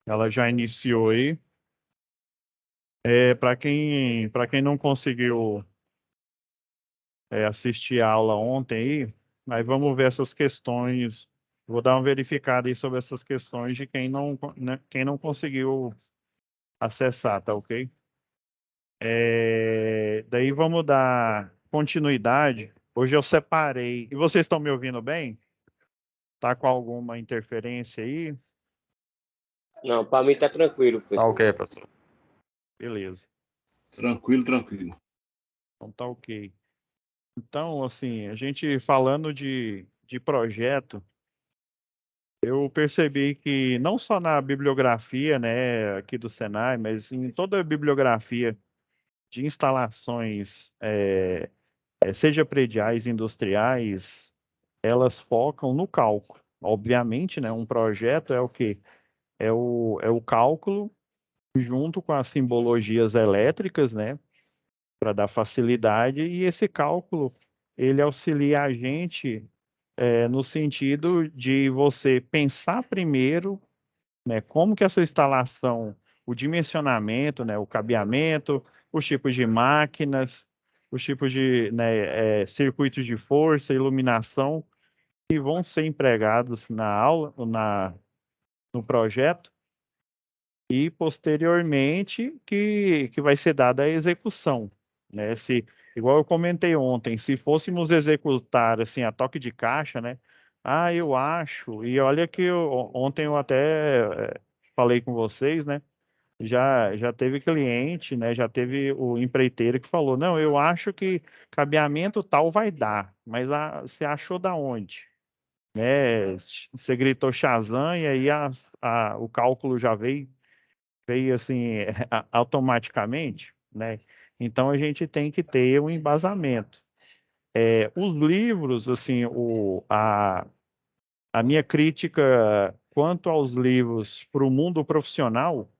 Ela já iniciou aí. Para quem não conseguiu assistir a aula ontem aí, aí vamos ver essas questões. Vou dar uma verificada aí sobre essas questões de quem não conseguiu acessar, tá ok? Daí vamos dar continuidade. Hoje eu separei. E vocês estão me ouvindo bem? Tá com alguma interferência aí? Não, para mim tá tranquilo, Tá professor. ok, professor. Beleza. Tranquilo, tranquilo. Então tá ok. Então, assim, a gente falando de projeto, eu percebi que não só na bibliografia, né, aqui do Senai, mas em toda a bibliografia de instalações, seja prediais, industriais, elas focam no cálculo. Obviamente, né, um projeto é o quê? É o cálculo junto com as simbologias elétricas, né, para dar facilidade, e esse cálculo, ele auxilia a gente no sentido de você pensar primeiro, né, como que essa instalação, o dimensionamento, né, o cabeamento, os tipos de máquinas, os tipos de, né, circuitos de força, iluminação, que vão ser empregados na aula, no projeto, e posteriormente que vai ser dada a execução, né? Igual eu comentei ontem, se fôssemos executar assim a toque de caixa, né? Ah, eu acho, e olha que ontem eu até falei com vocês, né? Já teve cliente, né? Já teve o empreiteiro que falou, não, eu acho que cabeamento tal vai dar, mas você achou da onde? Né? Você gritou Shazam e aí o cálculo já veio assim automaticamente, né? Então a gente tem que ter um embasamento. Os livros, assim, a minha crítica quanto aos livros para o mundo profissional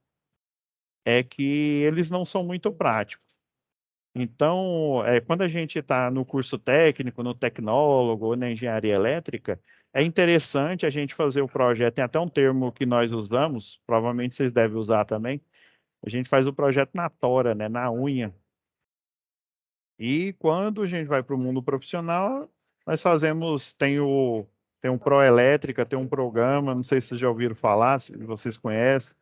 é que eles não são muito práticos. Então, quando a gente está no curso técnico, no tecnólogo ou na engenharia elétrica, é interessante a gente fazer o projeto. Tem até um termo que nós usamos, provavelmente vocês devem usar também. A gente faz o projeto na tora, né, na unha. E quando a gente vai para o mundo profissional, nós fazemos, tem um Proelétrica, tem um programa, não sei se vocês já ouviram falar, se vocês conhecem,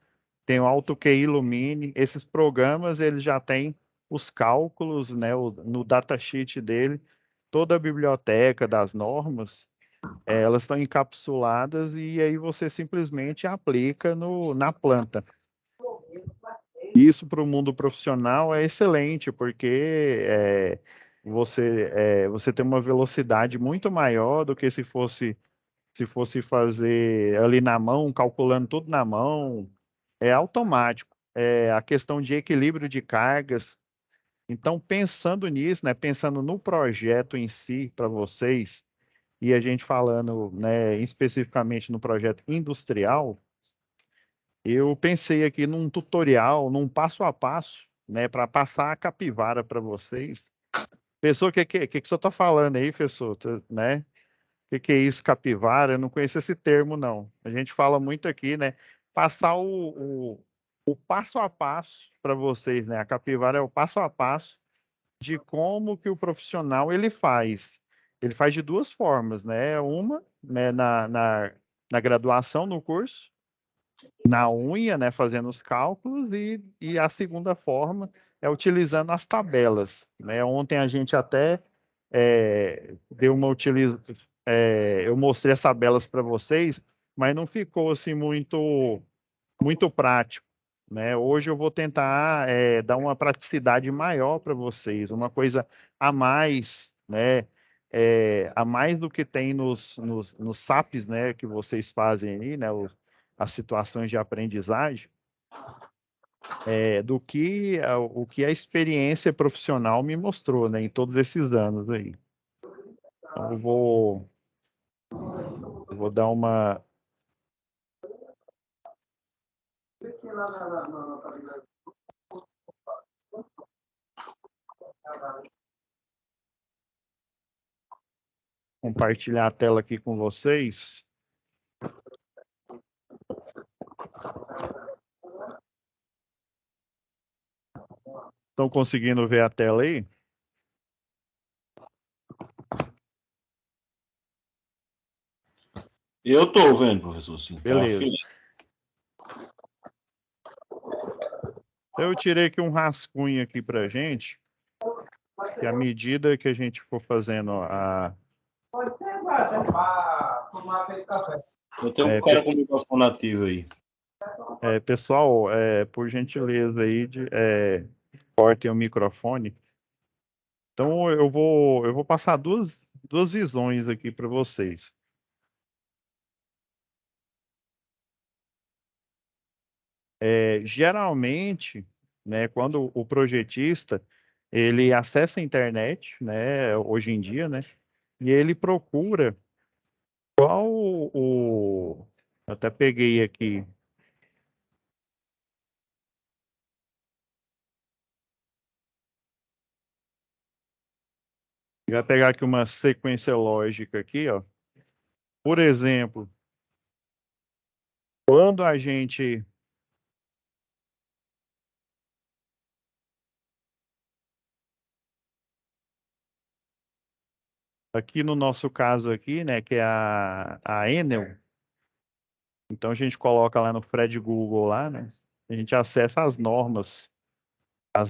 tem o AutoQI Illumine. Esses programas, eles já têm os cálculos, né, no datasheet dele, toda a biblioteca das normas, elas estão encapsuladas e aí você simplesmente aplica na planta. Isso para o mundo profissional é excelente, porque você tem uma velocidade muito maior do que se fosse fazer ali na mão, calculando tudo na mão. É automático. A questão de equilíbrio de cargas. Então, pensando nisso, né, pensando no projeto em si para vocês, e a gente falando, né, especificamente no projeto industrial, eu pensei aqui num tutorial, num passo a passo, né, para passar a capivara para vocês. Pessoal, o que o senhor está falando aí, professor? Né? O que é isso, capivara? Eu não conheço esse termo, não. A gente fala muito aqui, né? Passar o passo a passo para vocês, né? A capivara é o passo a passo de como que o profissional ele faz. Ele faz de duas formas, né? Uma, né, na graduação, no curso, na unha, né, fazendo os cálculos, e a segunda forma é utilizando as tabelas, né? Ontem a gente até deu eu mostrei as tabelas para vocês, mas não ficou assim muito prático, né? Hoje eu vou tentar dar uma praticidade maior para vocês, uma coisa a mais, né? A mais do que tem nos SAPs, né, que vocês fazem aí, né, as situações de aprendizagem, do que o que a experiência profissional me mostrou, né, em todos esses anos aí. Então, eu vou dar uma compartilhar a tela aqui com vocês. Estão conseguindo ver a tela aí? Eu tô vendo, professor, sim. Beleza. Eu tirei aqui um rascunho aqui para gente, que à medida que a gente for fazendo Eu tenho um cara com o microfone ativo aí. pessoal, por gentileza aí, cortem o microfone. Então eu vou passar duas visões aqui para vocês. Geralmente, né, quando o projetista ele acessa a internet, né, hoje em dia, né, e ele procura qual o até peguei aqui. Vai pegar aqui uma sequência lógica aqui, ó. Por exemplo, quando a gente aqui no nosso caso aqui, né, que é a Enel, então a gente coloca lá no Fred Google lá, né? A gente acessa as normas,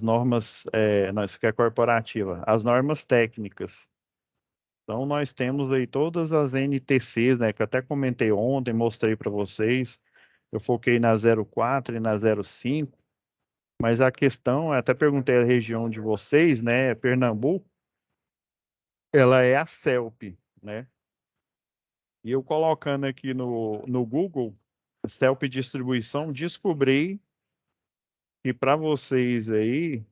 não, isso aqui é corporativa, as normas técnicas. Então nós temos aí todas as NTCs, né, que eu até comentei ontem, mostrei para vocês. Eu foquei na 04 e na 05, mas a questão, eu até perguntei a região de vocês, né, Pernambuco, ela é a CELP, né? E eu colocando aqui no Google, CELP distribuição, descobri que para vocês aí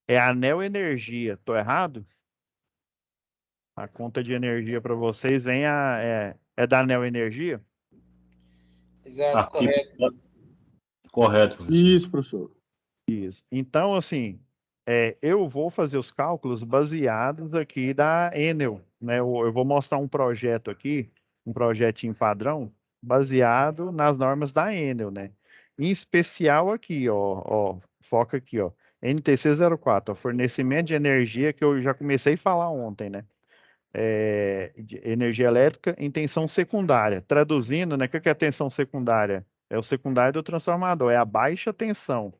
é a Neo Energia. Tô errado? A conta de energia para vocês vem é da Neo Energia? Exato, Aqui, correto. correto, professor. Isso, professor. Isso. Então, assim, eu vou fazer os cálculos baseados aqui da Enel, né? Eu vou mostrar um projeto aqui, um projetinho padrão, baseado nas normas da Enel, né? Em especial aqui, ó, foca aqui, ó, NTC 04, ó, fornecimento de energia, que eu já comecei a falar ontem, né? De energia elétrica em tensão secundária. Traduzindo, né? O que é tensão secundária? É o secundário do transformador, é a baixa tensão.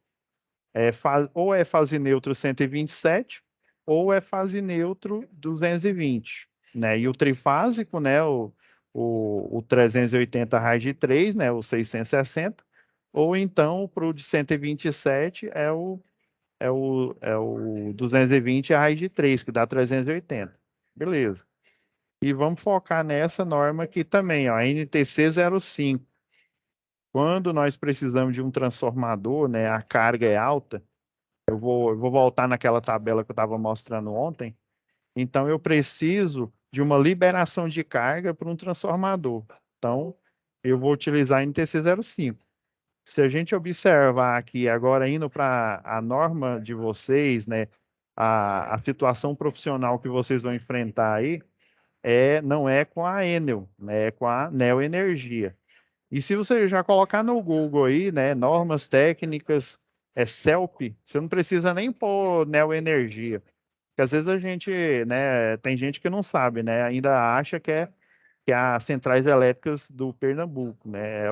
Ou é fase neutro 127 ou é fase neutro 220, né? E o trifásico, né? O 380 raio de 3, né? O 660, ou então para o de 127 é o 220 raio de 3, que dá 380. Beleza. E vamos focar nessa norma aqui também, ó, a NTC 05. Quando nós precisamos de um transformador, né? A carga é alta. Eu vou voltar naquela tabela que eu estava mostrando ontem. Então, eu preciso de uma liberação de carga para um transformador. Então, eu vou utilizar a NTC 05. Se a gente observar aqui, agora indo para a norma de vocês, né, a situação profissional que vocês vão enfrentar aí, não é com a Enel, né, é com a Neo Energia. E se você já colocar no Google aí, né, normas técnicas, CELP, você não precisa nem pôr Neoenergia. Porque às vezes a gente, né, tem gente que não sabe, né, ainda acha que é as centrais elétricas do Pernambuco, né,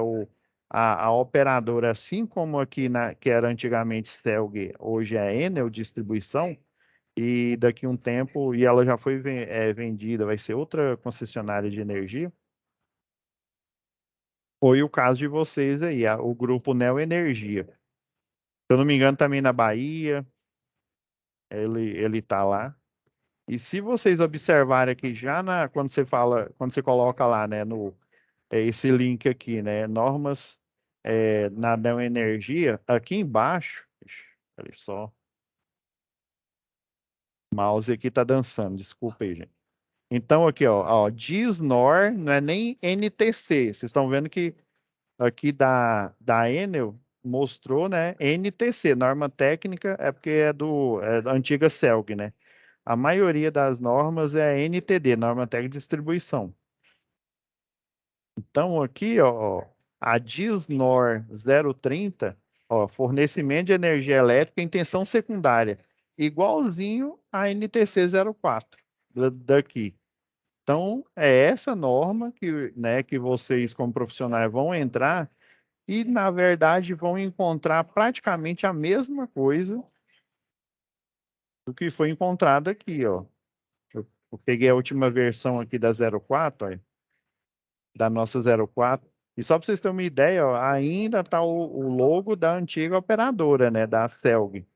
a operadora, assim como aqui que era antigamente CELG, hoje é Enel Distribuição, e daqui a um tempo, e ela já foi vendida, vai ser outra concessionária de energia. Foi o caso de vocês aí, o grupo Neo Energia. Se eu não me engano, também na Bahia, ele tá lá. E se vocês observarem aqui já quando você coloca lá, né, esse link aqui, né, normas na Neo Energia, aqui embaixo, olha só, o mouse aqui tá dançando, desculpa aí, gente. Então aqui, ó, DISNOR não é nem NTC, vocês estão vendo que aqui da Enel mostrou, né? NTC, norma técnica, é porque é da antiga CELG, né? A maioria das normas é NTD, norma técnica de distribuição. Então, aqui, ó, a DISNOR 030 Ó, fornecimento de energia elétrica em tensão secundária, igualzinho a NTC 04 daqui. Então, é essa norma que, né, que vocês, como profissionais, vão entrar e, na verdade, vão encontrar praticamente a mesma coisa do que foi encontrado aqui, ó. Eu peguei a última versão aqui da 04, ó, da nossa 04. E só para vocês terem uma ideia, ó, ainda está o logo da antiga operadora, né, da Celg.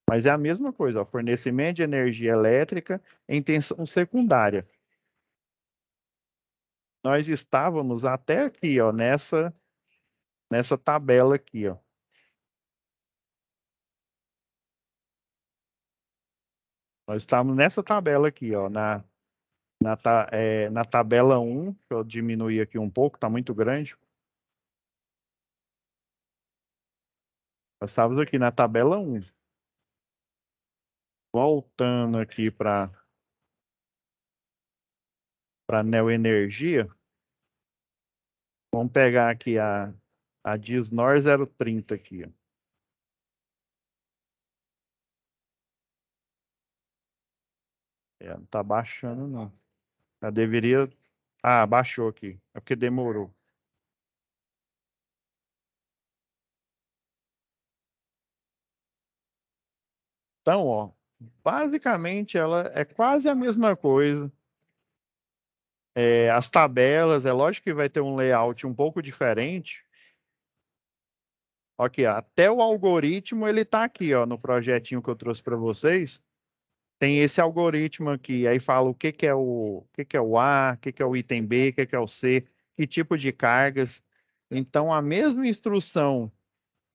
Mas é a mesma coisa, ó, fornecimento de energia elétrica em tensão secundária. Nós estávamos até aqui, ó, nessa tabela aqui, ó. Nós estamos nessa tabela aqui, ó, na tabela 1, que eu diminuí aqui um pouco, está muito grande. Nós estávamos aqui na tabela 1. Voltando aqui para Neoenergia, vamos pegar aqui a Disnor 030 aqui, ó. Não está baixando, não. Eu deveria... Ah, baixou aqui. É porque demorou. Então, ó, basicamente ela é quase a mesma coisa. As tabelas, é lógico que vai ter um layout um pouco diferente. Aqui, ó, até o algoritmo ele está aqui, ó, no projetinho que eu trouxe para vocês. Tem esse algoritmo aqui, aí fala o que é o A, o que é o item B, o que é o C, que tipo de cargas. Então, a mesma instrução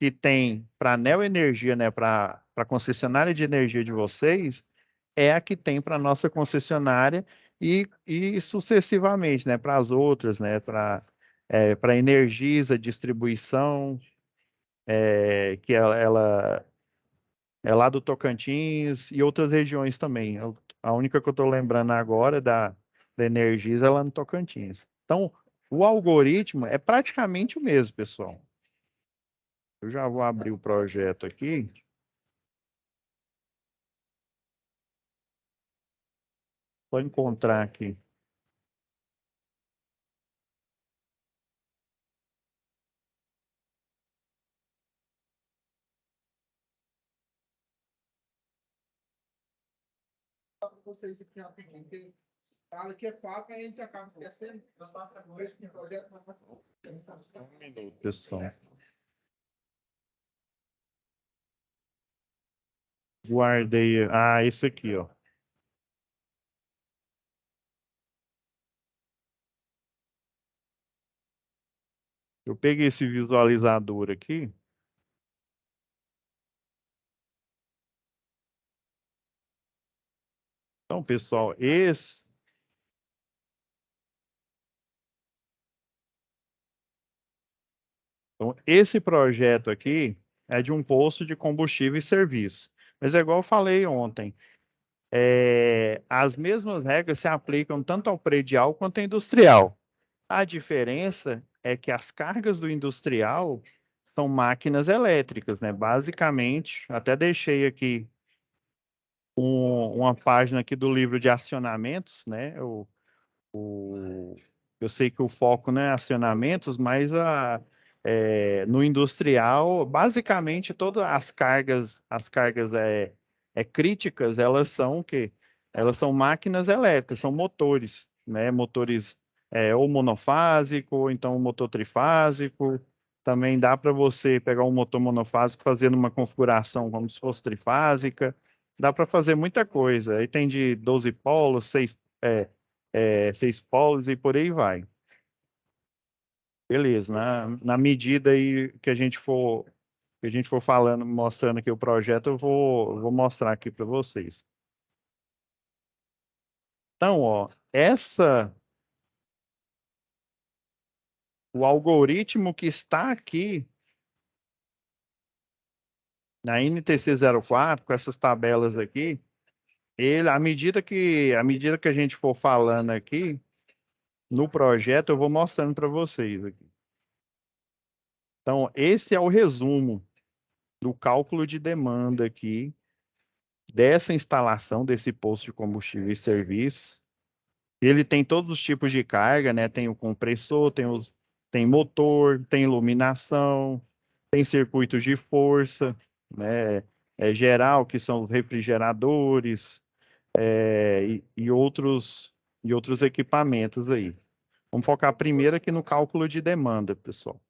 que tem para a Neoenergia, né, para a concessionária de energia de vocês, é a que tem para a nossa concessionária e sucessivamente, né, para as outras, né, para Energisa, distribuição, que ela é lá do Tocantins e outras regiões também. A única que eu estou lembrando agora da Energisa é lá no Tocantins. Então, o algoritmo é praticamente o mesmo, pessoal. Eu já vou abrir o projeto aqui. Vou encontrar aqui. Vocês aqui rapidinho, que fala que é 4, aí a gente acaba esquecendo. Nós passamos a noite com o projeto, mas Um minuto, pessoal. Guardei. Ah, esse aqui, ó. Eu peguei esse visualizador aqui. Então, pessoal, esse projeto aqui é de um posto de combustível e serviço. Mas é igual eu falei ontem. As mesmas regras se aplicam tanto ao predial quanto ao industrial. A diferença é que as cargas do industrial são máquinas elétricas, né? Basicamente, até deixei aqui uma página aqui do livro de acionamentos, né? Eu sei que o foco não é acionamentos, mas no industrial, basicamente todas as cargas críticas, elas são o quê? Elas são máquinas elétricas, são motores, né? Motores ou monofásico, ou então motor trifásico. Também dá para você pegar um motor monofásico fazendo uma configuração como se fosse trifásica. Dá para fazer muita coisa. Aí tem de 12 polos, 6 polos e por aí vai. Beleza, na medida aí que a gente for falando, mostrando aqui o projeto, eu vou mostrar aqui para vocês. Então, ó, o algoritmo que está aqui na NTC 04, com essas tabelas aqui, à medida que a gente for falando aqui no projeto, eu vou mostrando para vocês aqui. Então, esse é o resumo. do cálculo de demanda aqui dessa instalação desse posto de combustível e serviço. Ele tem todos os tipos de carga, né? Tem o compressor, tem motor, tem iluminação, tem circuitos de força, né? Geral, que são os refrigeradores, e outros equipamentos aí. Vamos focar primeiro aqui no cálculo de demanda, pessoal.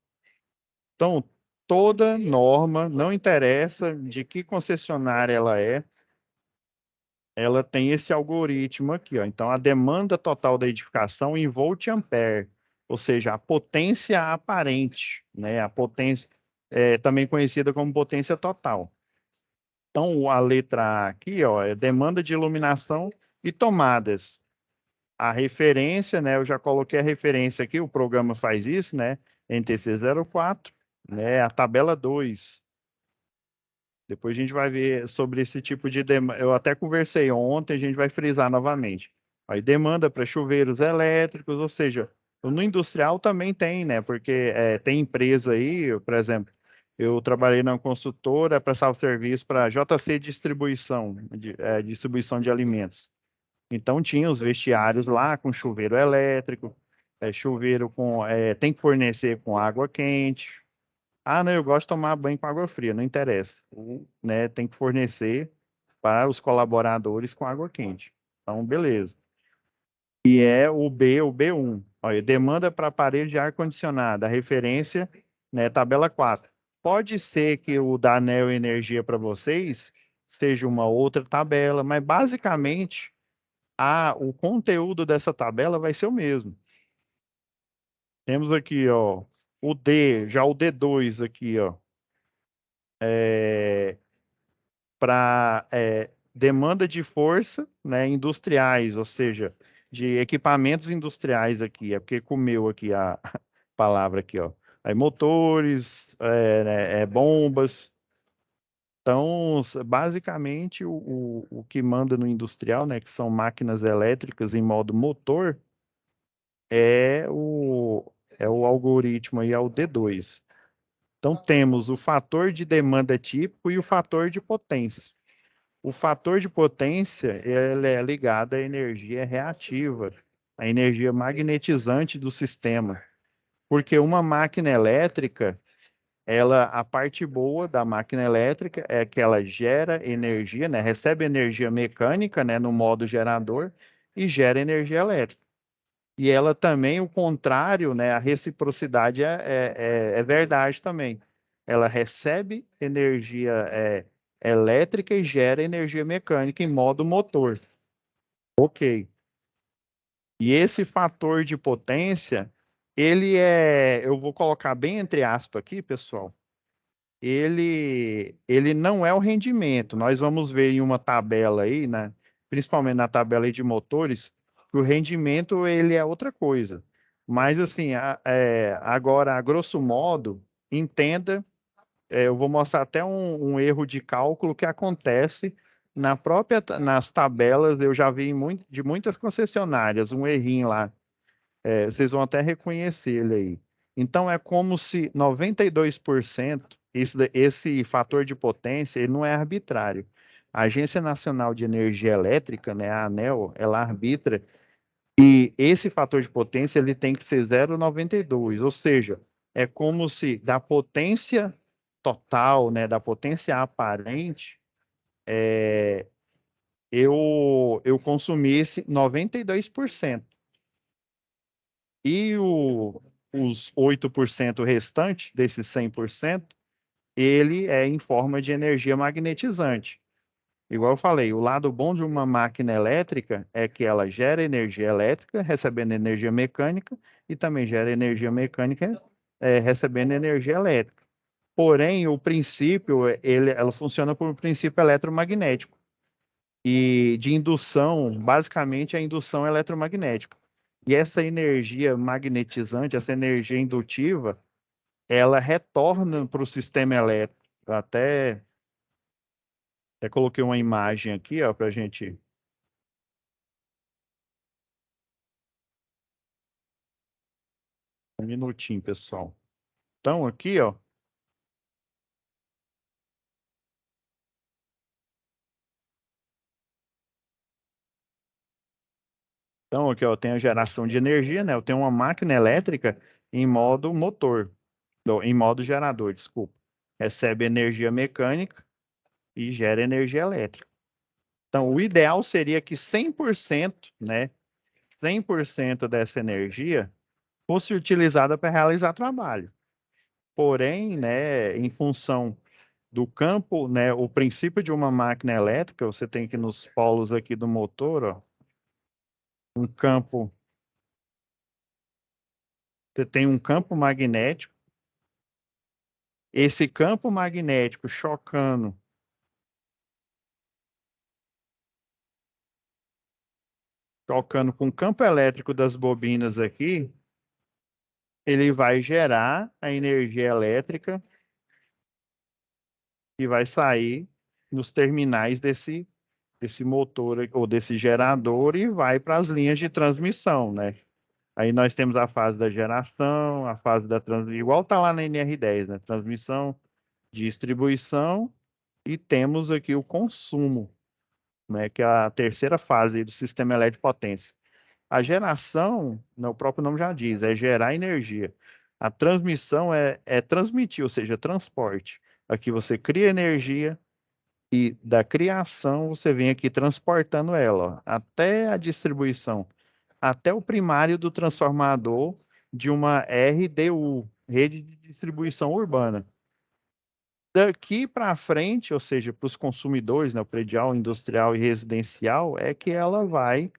Então, toda norma, não interessa de que concessionária ela tem esse algoritmo aqui, ó. Então, a demanda total da edificação em volt-ampere, ou seja, a potência aparente, né? A potência, também conhecida como potência total. Então, a letra A aqui, ó, é demanda de iluminação e tomadas. A referência, né? Eu já coloquei a referência aqui, o programa faz isso, né? NTC 04, né? A tabela 2. Depois a gente vai ver sobre esse tipo de demanda. Eu até conversei ontem, a gente vai frisar novamente. Aí demanda para chuveiros elétricos, ou seja, no industrial também tem, né? Porque tem empresa aí, por exemplo, eu trabalhei na consultora, prestava serviço para JC Distribuição, distribuição de alimentos. Então tinha os vestiários lá com chuveiro elétrico, chuveiro com tem que fornecer com água quente. Ah, não, eu gosto de tomar banho com água fria, não interessa, né? Tem que fornecer para os colaboradores com água quente. Então, beleza. E é o B1. Olha, demanda para aparelho de ar-condicionado, a referência, né, tabela 4. Pode ser que o da Neo Energia para vocês seja uma outra tabela, mas basicamente o conteúdo dessa tabela vai ser o mesmo. Temos aqui, ó, o D, já o D2 aqui, ó, para demanda de força, né, industriais, ou seja, de equipamentos industriais aqui, é porque comeu aqui a palavra aqui, ó. Aí motores, bombas. Então, basicamente, o que manda no industrial, né, que são máquinas elétricas em modo motor, é o algoritmo aí, é o D2. Então, temos o fator de demanda típico e o fator de potência. O fator de potência ele é ligado à energia reativa, à energia magnetizante do sistema. Porque uma máquina elétrica, a parte boa da máquina elétrica é que ela gera energia, né, recebe energia mecânica, né, no modo gerador e gera energia elétrica. E ela também, o contrário, né, a reciprocidade é verdade também. Ela recebe energia elétrica e gera energia mecânica em modo motor. Ok. E esse fator de potência, eu vou colocar bem entre aspas aqui, pessoal, ele não é o rendimento. Nós vamos ver em uma tabela aí, né, principalmente na tabela aí de motores, que o rendimento ele é outra coisa. Mas assim, agora, a grosso modo, entenda, eu vou mostrar até um erro de cálculo que acontece nas tabelas, eu já vi de muitas concessionárias, um errinho lá. Vocês vão até reconhecer ele aí. Então, é como se 92%, esse fator de potência, ele não é arbitrário. A Agência Nacional de Energia Elétrica, né, a ANEEL, ela arbitra e esse fator de potência ele tem que ser 0,92, ou seja, é como se da potência total, né, da potência aparente, eu consumisse 92%. E os 8% restante desses 100%, ele é em forma de energia magnetizante. Igual eu falei, o lado bom de uma máquina elétrica é que ela gera energia elétrica, recebendo energia mecânica, e também gera energia mecânica, recebendo energia elétrica. Porém, o princípio, ela funciona por um princípio eletromagnético. E de indução, basicamente, é a indução eletromagnética. E essa energia magnetizante, essa energia indutiva, ela retorna para o sistema elétrico. Eu até coloquei uma imagem aqui, ó, para a gente. Um minutinho, pessoal. Então, aqui, ó, Então, aqui eu tenho a geração de energia, né? Eu tenho uma máquina elétrica em modo motor, em modo gerador, desculpa. Recebe energia mecânica e gera energia elétrica. Então, o ideal seria que 100%, né? 100% dessa energia fosse utilizada para realizar trabalho. Porém, né, em função do campo, né, o princípio de uma máquina elétrica, você tem que nos polos aqui do motor, ó, um campo, você tem um campo magnético, esse campo magnético chocando com o campo elétrico das bobinas aqui, ele vai gerar a energia elétrica que vai sair nos terminais desse motor ou desse gerador e vai para as linhas de transmissão, né? Aí nós temos a fase da geração, a fase da transmissão, igual está lá na NR10, né? Transmissão, distribuição e temos aqui o consumo, né? Que é a terceira fase do sistema elétrico de potência. A geração, né, o próprio nome já diz, é gerar energia. A transmissão é transmitir, ou seja, transporte. Aqui você cria energia e da criação você vem aqui transportando ela, ó, até a distribuição, até o primário do transformador de uma RDU, rede de distribuição urbana. Daqui para frente, ou seja, para os consumidores, né, o predial, industrial e residencial, é que ela vai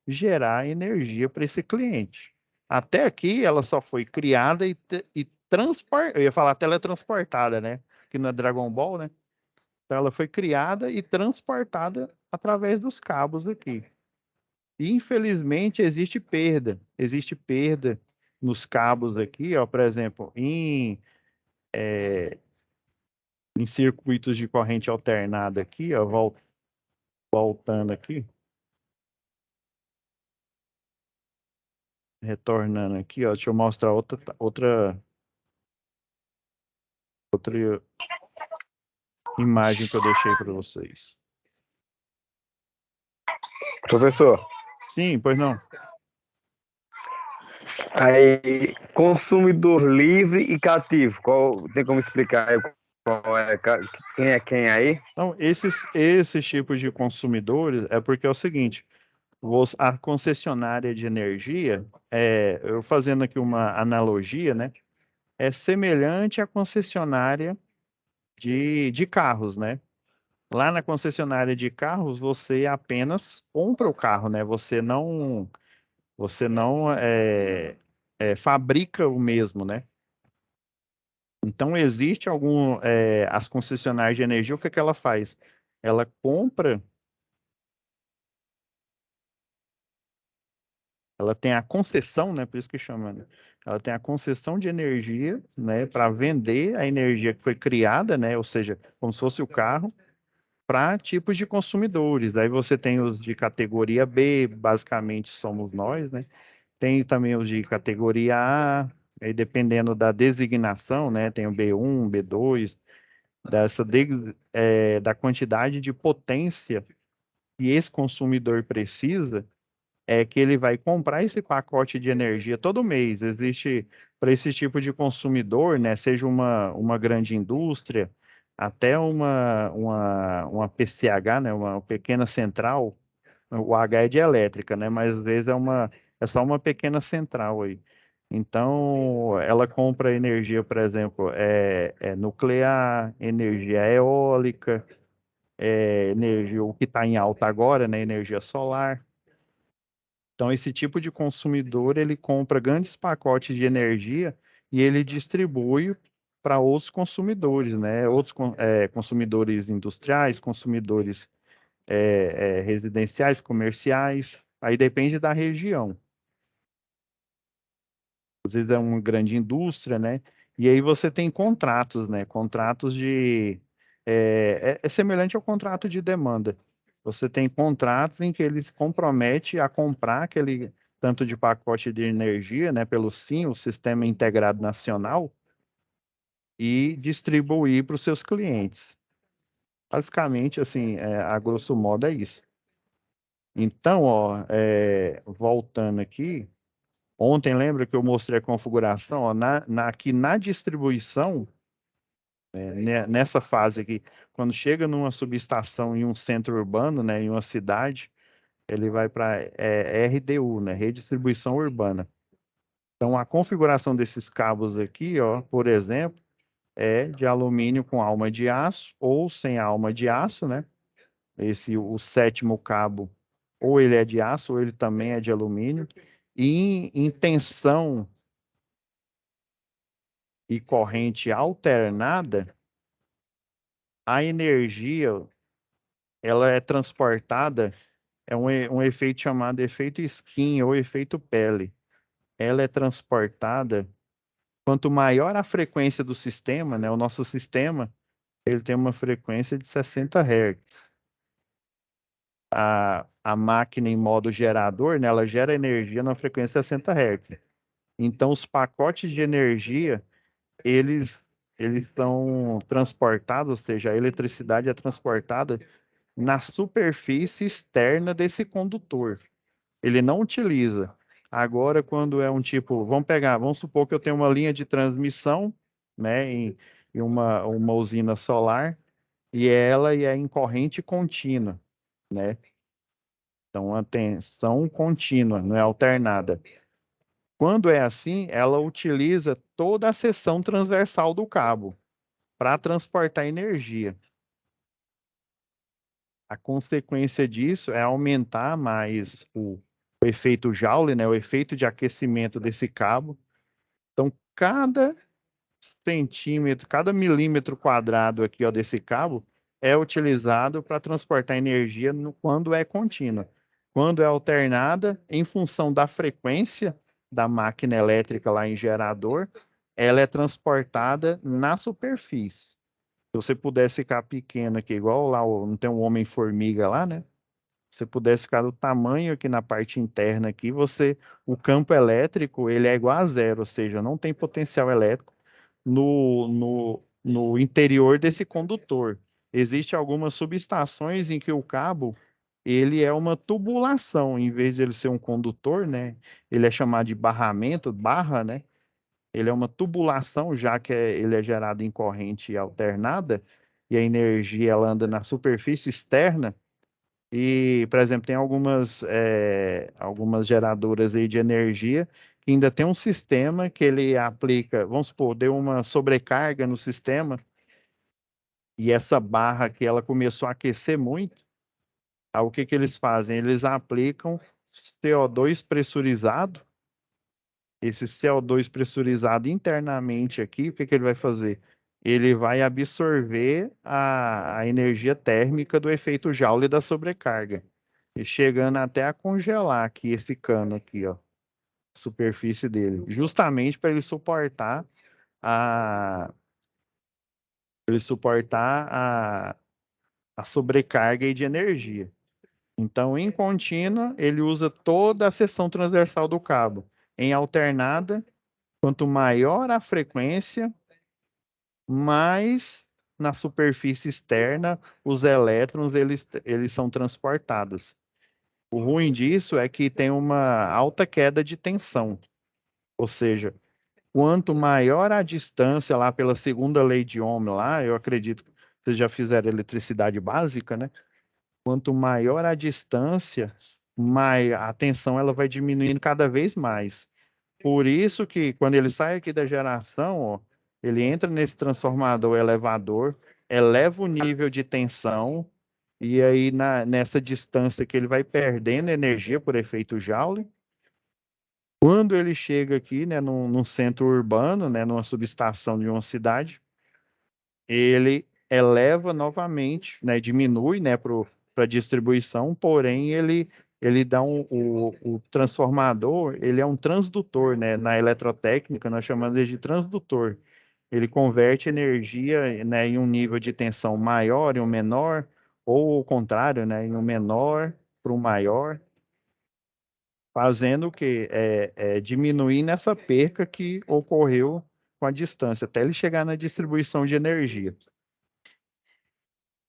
gerar energia para esse cliente. Até aqui, ela só foi criada e transportada, eu ia falar teletransportada, né? Que não é Dragon Ball, né? Então, ela foi criada e transportada através dos cabos aqui. E, infelizmente, existe perda nos cabos aqui, ó, por exemplo, em circuitos de corrente alternada aqui, ó, voltando aqui, retornando aqui, ó, deixa eu mostrar outra imagem que eu deixei para vocês. Professor, Sim, pois não. aí, consumidor livre e cativo, tem como explicar aí quem é quem aí? Então, esses tipos de consumidores é porque é o seguinte, a concessionária de energia, eu fazendo aqui uma analogia, né, é semelhante à concessionária de carros, né? Lá na concessionária de carros, você apenas compra o carro, né? Você não fabrica o mesmo, né? Então, existe as concessionárias de energia, o que ela faz? Ela compra, ela tem a concessão, né? Por isso que chama, né? Ela tem a concessão de energia, né? Para vender a energia que foi criada, né? Ou seja, como se fosse o carro, para tipos de consumidores. Daí você tem os de categoria B, basicamente somos nós, né? Tem também os de categoria A, aí dependendo da designação, né? Tem o B1, B2, da quantidade de potência que esse consumidor precisa, é que ele vai comprar esse pacote de energia todo mês. Existe para esse tipo de consumidor, né? Seja uma grande indústria, até uma PCH, né? Uma pequena central. O H é de elétrica, né? Mas às vezes é só uma pequena central aí. Então, ela compra energia, por exemplo, nuclear, energia eólica, energia, o que está em alta agora, né? Energia solar. Então, esse tipo de consumidor, ele compra grandes pacotes de energia e ele distribui para outros consumidores, né? Outros consumidores industriais, consumidores residenciais, comerciais, aí depende da região. Às vezes é uma grande indústria, né? E aí você tem contratos, né? Contratos é semelhante ao contrato de demanda. Você tem contratos em que eles se comprometem a comprar aquele tanto de pacote de energia, né? Pelo SIM, o Sistema Integrado Nacional, e distribuir para os seus clientes. Basicamente, assim, a grosso modo é isso. Então, ó, voltando aqui, ontem lembra que eu mostrei a configuração, ó, aqui na distribuição, nessa fase aqui, quando chega numa subestação em um centro urbano, né, em uma cidade, ele vai para RDU, né, redistribuição urbana. Então, a configuração desses cabos aqui, ó, por exemplo, é de alumínio com alma de aço ou sem alma de aço, né? O sétimo cabo, ou ele é de aço, ou ele também é de alumínio. E em tensão e corrente alternada, a energia ela é transportada, é um efeito chamado efeito skin ou efeito pele. Ela é transportada, quanto maior a frequência do sistema, né? O nosso sistema, ele tem uma frequência de 60 Hz. A máquina em modo gerador, né, ela gera energia na frequência 60 Hz. Então, os pacotes de energia, eles são transportados, ou seja, a eletricidade é transportada na superfície externa desse condutor. Ele não utiliza. Agora, quando é um tipo, vamos supor que eu tenho uma linha de transmissão, né, em uma usina solar, e ela é em corrente contínua, né? Então, a tensão contínua, não é alternada. Quando é assim, ela utiliza toda a seção transversal do cabo para transportar energia. A consequência disso é aumentar mais o efeito Joule, né, o efeito de aquecimento desse cabo. Então, cada centímetro, cada milímetro quadrado aqui, ó, desse cabo é utilizado para transportar energia quando é contínua. Quando é alternada, em função da frequência da máquina elétrica lá em gerador, ela é transportada na superfície. Se você pudesse ficar pequeno aqui, igual lá, não tem um Homem-Formiga lá, né? Se você pudesse ficar do tamanho aqui na parte interna aqui, o campo elétrico, ele é igual a zero, ou seja, não tem potencial elétrico no interior desse condutor. Existem algumas subestações em que o cabo ele é uma tubulação, em vez de ele ser um condutor, né? Ele é chamado de barramento, barra, né? Ele é uma tubulação, já que ele é gerado em corrente alternada, e a energia ela anda na superfície externa. E, por exemplo, tem algumas geradoras aí de energia que ainda tem um sistema que ele aplica, vamos supor, deu uma sobrecarga no sistema e essa barra que ela começou a aquecer muito, aí o que que eles fazem? Eles aplicam CO2 pressurizado, esse CO2 pressurizado internamente aqui, o que que ele vai fazer? Ele vai absorver a energia térmica do efeito Joule da sobrecarga. E chegando até a congelar aqui esse cano aqui, ó, a superfície dele, justamente para a ele suportar a sobrecarga aí de energia. Então, em contínua, ele usa toda a seção transversal do cabo. Em alternada, quanto maior a frequência, mais na superfície externa os elétrons eles são transportados. O ruim disso é que tem uma alta queda de tensão, ou seja, quanto maior a distância lá pela segunda lei de Ohm lá, eu acredito que vocês já fizeram eletricidade básica, né? Quanto maior a distância, a tensão ela vai diminuindo cada vez mais. Por isso que quando ele sai aqui da geração, ó, ele entra nesse transformador elevador, eleva o nível de tensão, e aí nessa distância que ele vai perdendo energia por efeito Joule. Quando ele chega aqui, né, num centro urbano, né, numa subestação de uma cidade, ele eleva novamente, né, diminui, né, para distribuição, porém ele dá o transformador, ele é um transdutor, né, na eletrotécnica nós chamamos ele de transdutor. Ele converte energia, né, em um nível de tensão maior em um menor, ou o contrário, né, em um menor para um maior, fazendo o quê? Diminuir nessa perca que ocorreu com a distância, até ele chegar na distribuição de energia.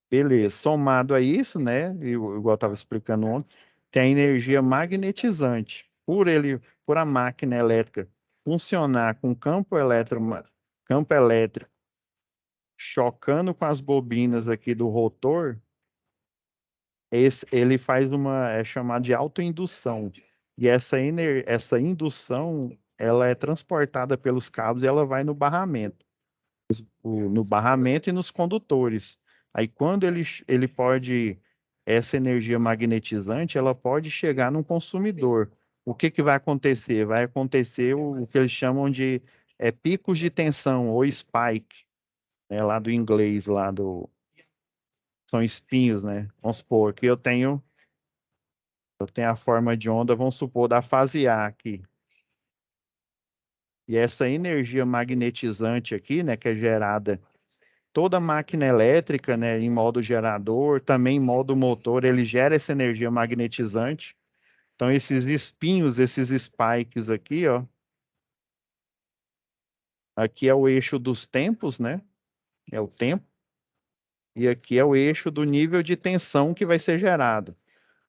Beleza, somado a isso, né, igual eu estava explicando ontem, tem a energia magnetizante. Por a máquina elétrica funcionar com campo elétrico chocando com as bobinas aqui do rotor, ele faz é chamado de autoindução. E essa indução, ela é transportada pelos cabos e ela vai no barramento. No barramento e nos condutores. Aí quando ele pode, essa energia magnetizante, ela pode chegar num consumidor. O que que vai acontecer? Vai acontecer o que eles chamam de picos de tensão ou spike, né, lá do inglês, são espinhos, né? Vamos supor que eu tenho a forma de onda, vamos supor, da fase A aqui. E essa energia magnetizante aqui, né, que é gerada toda máquina elétrica, né, em modo gerador, também em modo motor, ele gera essa energia magnetizante. Então, esses espinhos, esses spikes aqui, ó, aqui é o eixo dos tempos, né? É o tempo. E aqui é o eixo do nível de tensão que vai ser gerado.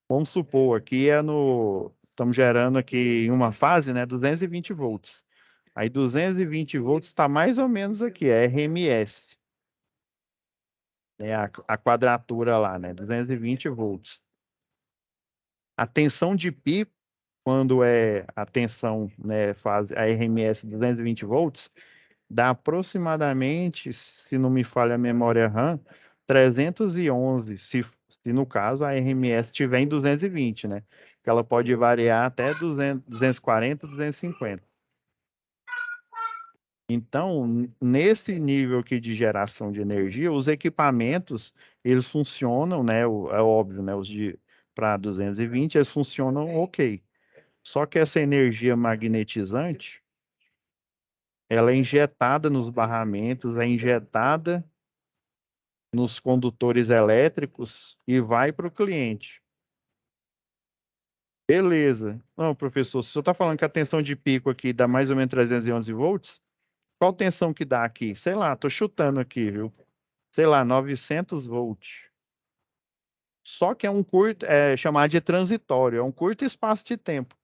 Vamos supor, estamos gerando aqui em uma fase, né, 220 volts. Aí 220 volts está mais ou menos aqui, é RMS. É a quadratura lá, né, 220 volts. A tensão de pico, quando é a tensão, né, fase a RMS 220 volts, dá aproximadamente, se não me falha a memória RAM, 311, se no caso a RMS estiver em 220, né? Que ela pode variar até 200, 240, 250. Então, nesse nível aqui de geração de energia, os equipamentos, eles funcionam, né? É óbvio, né? Os de para 220, eles funcionam ok. Só que essa energia magnetizante, ela é injetada nos barramentos, é injetada nos condutores elétricos e vai para o cliente. Beleza. Não, professor, se o senhor está falando que a tensão de pico aqui dá mais ou menos 311 volts, qual tensão que dá aqui? Sei lá, estou chutando aqui, viu? Sei lá, 900 volts. Só que é chamado de transitório, é um curto espaço de tempo.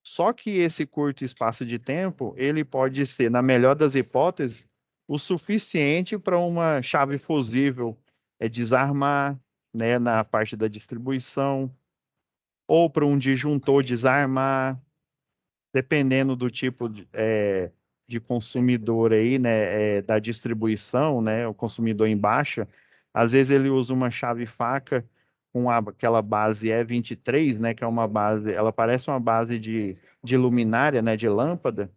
Só que esse curto espaço de tempo, ele pode ser, na melhor das hipóteses, o suficiente para uma chave fusível desarmar, né, na parte da distribuição, ou para um disjuntor desarmar, dependendo do tipo de consumidor aí, né, da distribuição, né, o consumidor em baixa, às vezes ele usa uma chave faca com aquela base E23, né, que é uma base, ela parece uma base de luminária, né, de lâmpada.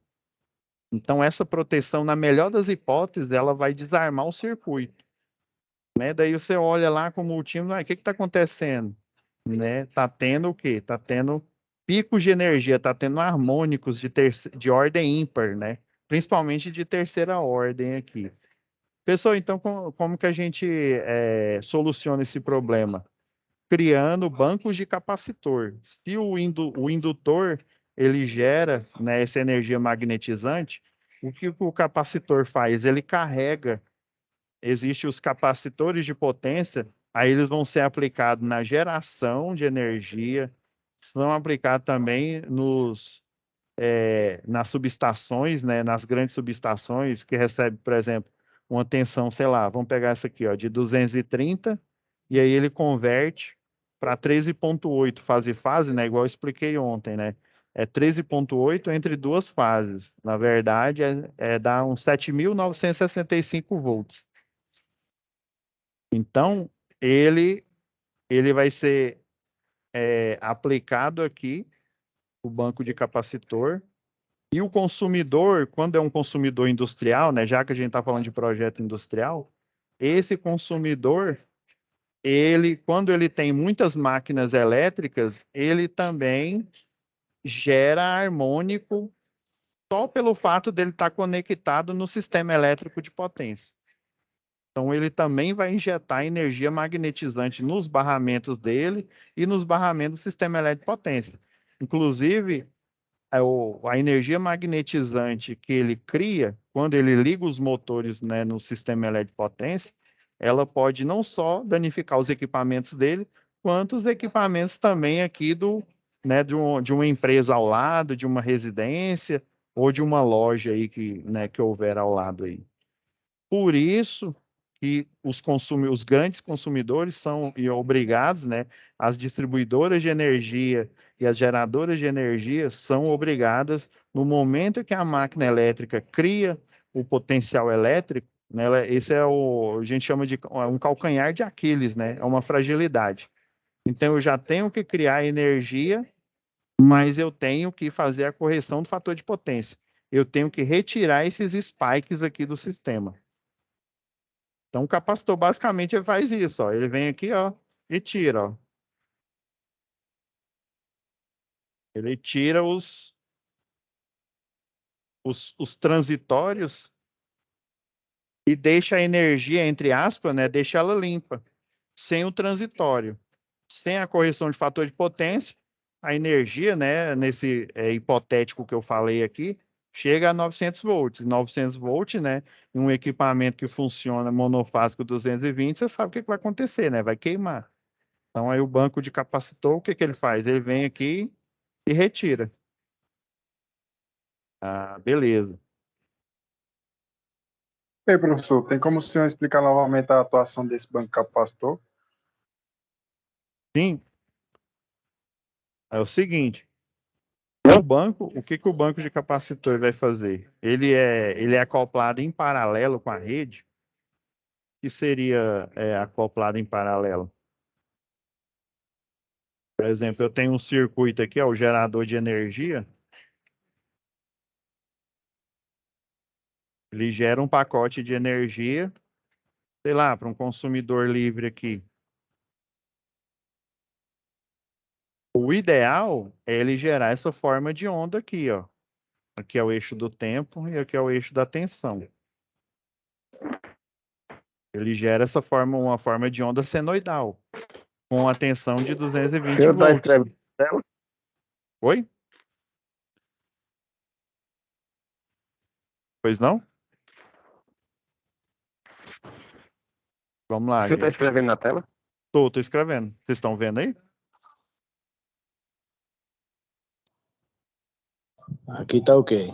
Então essa proteção, na melhor das hipóteses, ela vai desarmar o circuito, né? Daí você olha lá como o time, o que está acontecendo? Né? Tá tendo o quê? Tá tendo picos de energia, tá tendo harmônicos de ordem ímpar, né? Principalmente de terceira ordem aqui. Pessoal, então como que a gente soluciona esse problema? Criando bancos de capacitor. Se o indutor ele gera, né, essa energia magnetizante, o que o capacitor faz? Ele carrega. Existem os capacitores de potência, aí eles vão ser aplicados na geração de energia, são aplicados também nas subestações, né, nas grandes subestações que recebe, por exemplo, uma tensão, sei lá, vamos pegar essa aqui, ó, de 230, e aí ele converte para 13,8 fase, né, igual eu expliquei ontem, né? É 13,8 entre duas fases. Na verdade, dá uns 7.965 volts. Então, ele vai ser aplicado aqui, o banco de capacitor, e o consumidor, quando é um consumidor industrial, né, já que a gente está falando de projeto industrial, esse consumidor, quando ele tem muitas máquinas elétricas, ele também gera harmônico só pelo fato dele estar conectado no sistema elétrico de potência. Então, ele também vai injetar energia magnetizante nos barramentos dele e nos barramentos do sistema elétrico de potência. Inclusive, a energia magnetizante que ele cria, quando ele liga os motores, né, no sistema elétrico de potência, ela pode não só danificar os equipamentos dele, quanto os equipamentos também aqui né, de uma empresa ao lado, de uma residência ou de uma loja aí né, que houver ao lado aí. Por isso que os grandes consumidores são obrigados, né, as distribuidoras de energia e as geradoras de energia são obrigadas, no momento que a máquina elétrica cria o potencial elétrico, né, esse a gente chama de um calcanhar de Aquiles, né, é uma fragilidade. Então, eu já tenho que criar energia, mas eu tenho que fazer a correção do fator de potência. Eu tenho que retirar esses spikes aqui do sistema. Então, o capacitor basicamente ele faz isso, ó. Ele vem aqui, ó, e tira, ó. Ele tira os transitórios e deixa a energia, entre aspas, né, deixa ela limpa, sem o transitório. Sem a correção de fator de potência, a energia, né, nesse hipotético que eu falei aqui, chega a 900 volts. 900 volts, né, em um equipamento que funciona monofásico 220, você sabe o que vai acontecer, né? Vai queimar. Então, aí o banco de capacitor, o que que ele faz? Ele vem aqui e retira. Ah, beleza. Ei, professor, tem como o senhor explicar novamente a atuação desse banco capacitor? Sim, é o seguinte. O que que o banco de capacitor vai fazer? Ele é acoplado em paralelo com a rede, que seria acoplado em paralelo. Por exemplo, eu tenho um circuito aqui, ó, o gerador de energia. Ele gera um pacote de energia, sei lá, para um consumidor livre aqui. O ideal é ele gerar essa forma de onda aqui, ó. Aqui é o eixo do tempo e aqui é o eixo da tensão. Ele gera uma forma de onda senoidal, com a tensão de O 220 senhor está volts. escrevendo na tela? Oi? Pois não? Vamos O lá, senhor está gente. escrevendo na tela? Tô escrevendo. Vocês estão vendo aí? Aqui tá ok.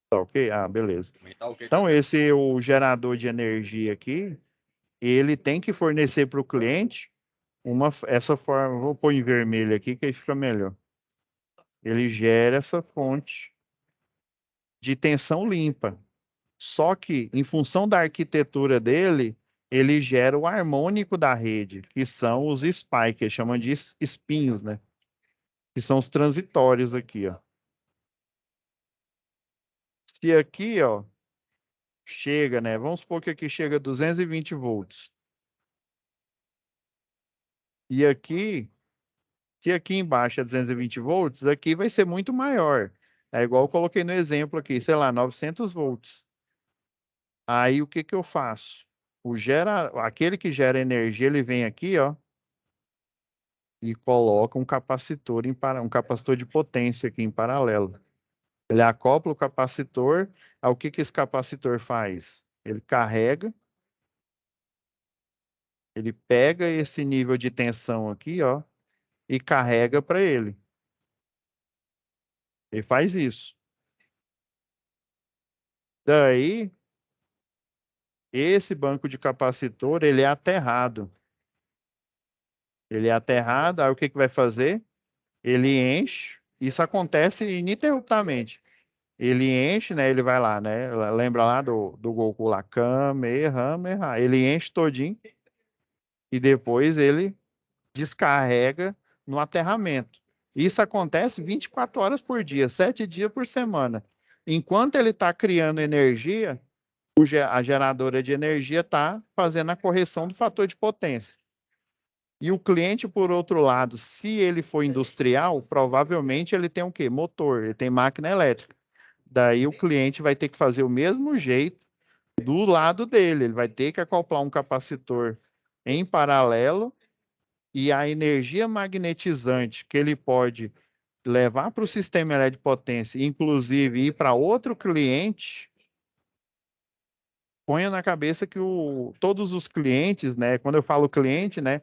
Tá ok? Ah, beleza. Então, esse o gerador de energia aqui, ele tem que fornecer para o cliente essa forma. Vou pôr em vermelho aqui que aí fica melhor. Ele gera essa fonte de tensão limpa. Só que, em função da arquitetura dele, ele gera o harmônico da rede, que são os spikes, chamam de espinhos, né? Que são os transitórios aqui, ó. Se aqui, ó, chega, né? Vamos supor que aqui chega a 220 volts. E aqui, se aqui embaixo é 220 volts, aqui vai ser muito maior. É igual eu coloquei no exemplo aqui, sei lá, 900 volts. Aí o que que eu faço? Aquele que gera energia, ele vem aqui, ó, e coloca um capacitor um capacitor de potência aqui em paralelo. Ele acopla o capacitor. Aí o que que esse capacitor faz? Ele carrega, ele pega esse nível de tensão aqui, ó, e carrega para ele. Ele faz isso. Daí, esse banco de capacitor, ele é aterrado. Ele é aterrado, aí o que que vai fazer? Ele enche, isso acontece ininterruptamente. Ele enche, né? Ele vai lá, né? Lembra lá do Goku lá, Kamehameha. Ele enche todinho e depois ele descarrega no aterramento. Isso acontece 24 horas por dia, 7 dias por semana. Enquanto ele está criando energia, a geradora de energia está fazendo a correção do fator de potência. E o cliente, por outro lado, se ele for industrial, provavelmente ele tem o quê? Motor, ele tem máquina elétrica. Daí o cliente vai ter que fazer o mesmo jeito do lado dele. Ele vai ter que acoplar um capacitor em paralelo e a energia magnetizante que ele pode levar para o sistema elétrico de potência, inclusive ir para outro cliente, ponha na cabeça que todos os clientes, né? Quando eu falo cliente, né?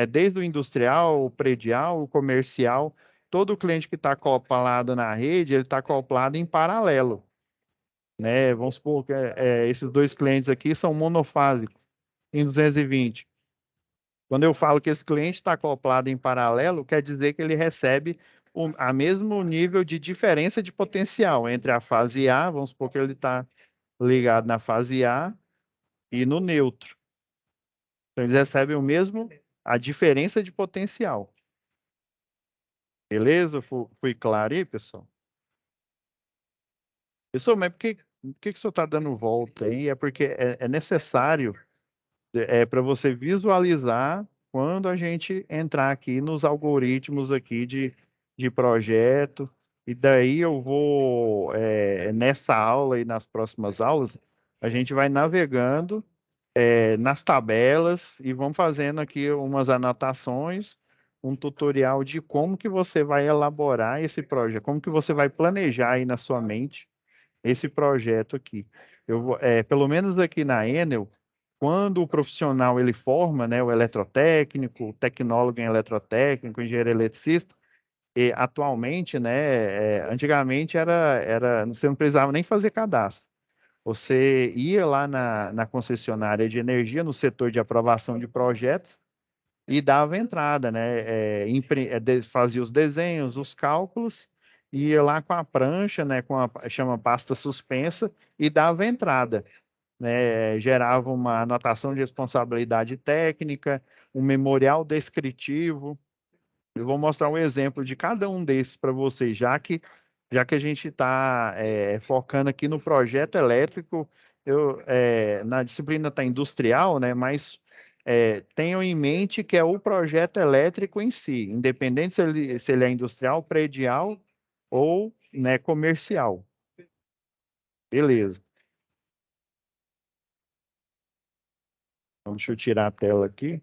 desde o industrial, o predial, o comercial, todo cliente que está acoplado na rede, ele está acoplado em paralelo, né? Vamos supor que esses dois clientes aqui são monofásicos em 220. Quando eu falo que esse cliente está acoplado em paralelo, quer dizer que ele recebe a mesmo nível de diferença de potencial entre a fase A, vamos supor que ele está ligado na fase A e no neutro. Então, eles recebem a diferença de potencial. Beleza? Fui claro aí, pessoal? Pessoal, mas por que o senhor está dando volta aí? É porque é necessário para você visualizar quando a gente entrar aqui nos algoritmos aqui de projeto. E daí eu vou, nessa aula e nas próximas aulas, a gente vai navegando nas tabelas e vamos fazendo aqui umas anotações, um tutorial de como que você vai elaborar esse projeto, como que você vai planejar aí na sua mente esse projeto aqui. Pelo menos aqui na Enel, quando o profissional ele forma, né, o eletrotécnico, o tecnólogo em eletrotécnico, engenheiro eletricista, e atualmente, né, antigamente você não precisava nem fazer cadastro. Você ia lá na concessionária de energia, no setor de aprovação de projetos, e dava entrada, né? Fazia os desenhos, os cálculos, ia lá com a prancha, né? Chama pasta suspensa, e dava entrada, né? Gerava uma anotação de responsabilidade técnica, um memorial descritivo. Eu vou mostrar um exemplo de cada um desses para vocês, já que a gente está focando aqui no projeto elétrico, na disciplina está industrial, né? Mas tenham em mente que é o projeto elétrico em si, independente se ele é industrial, predial ou, né, comercial. Beleza. Então, deixa eu tirar a tela aqui.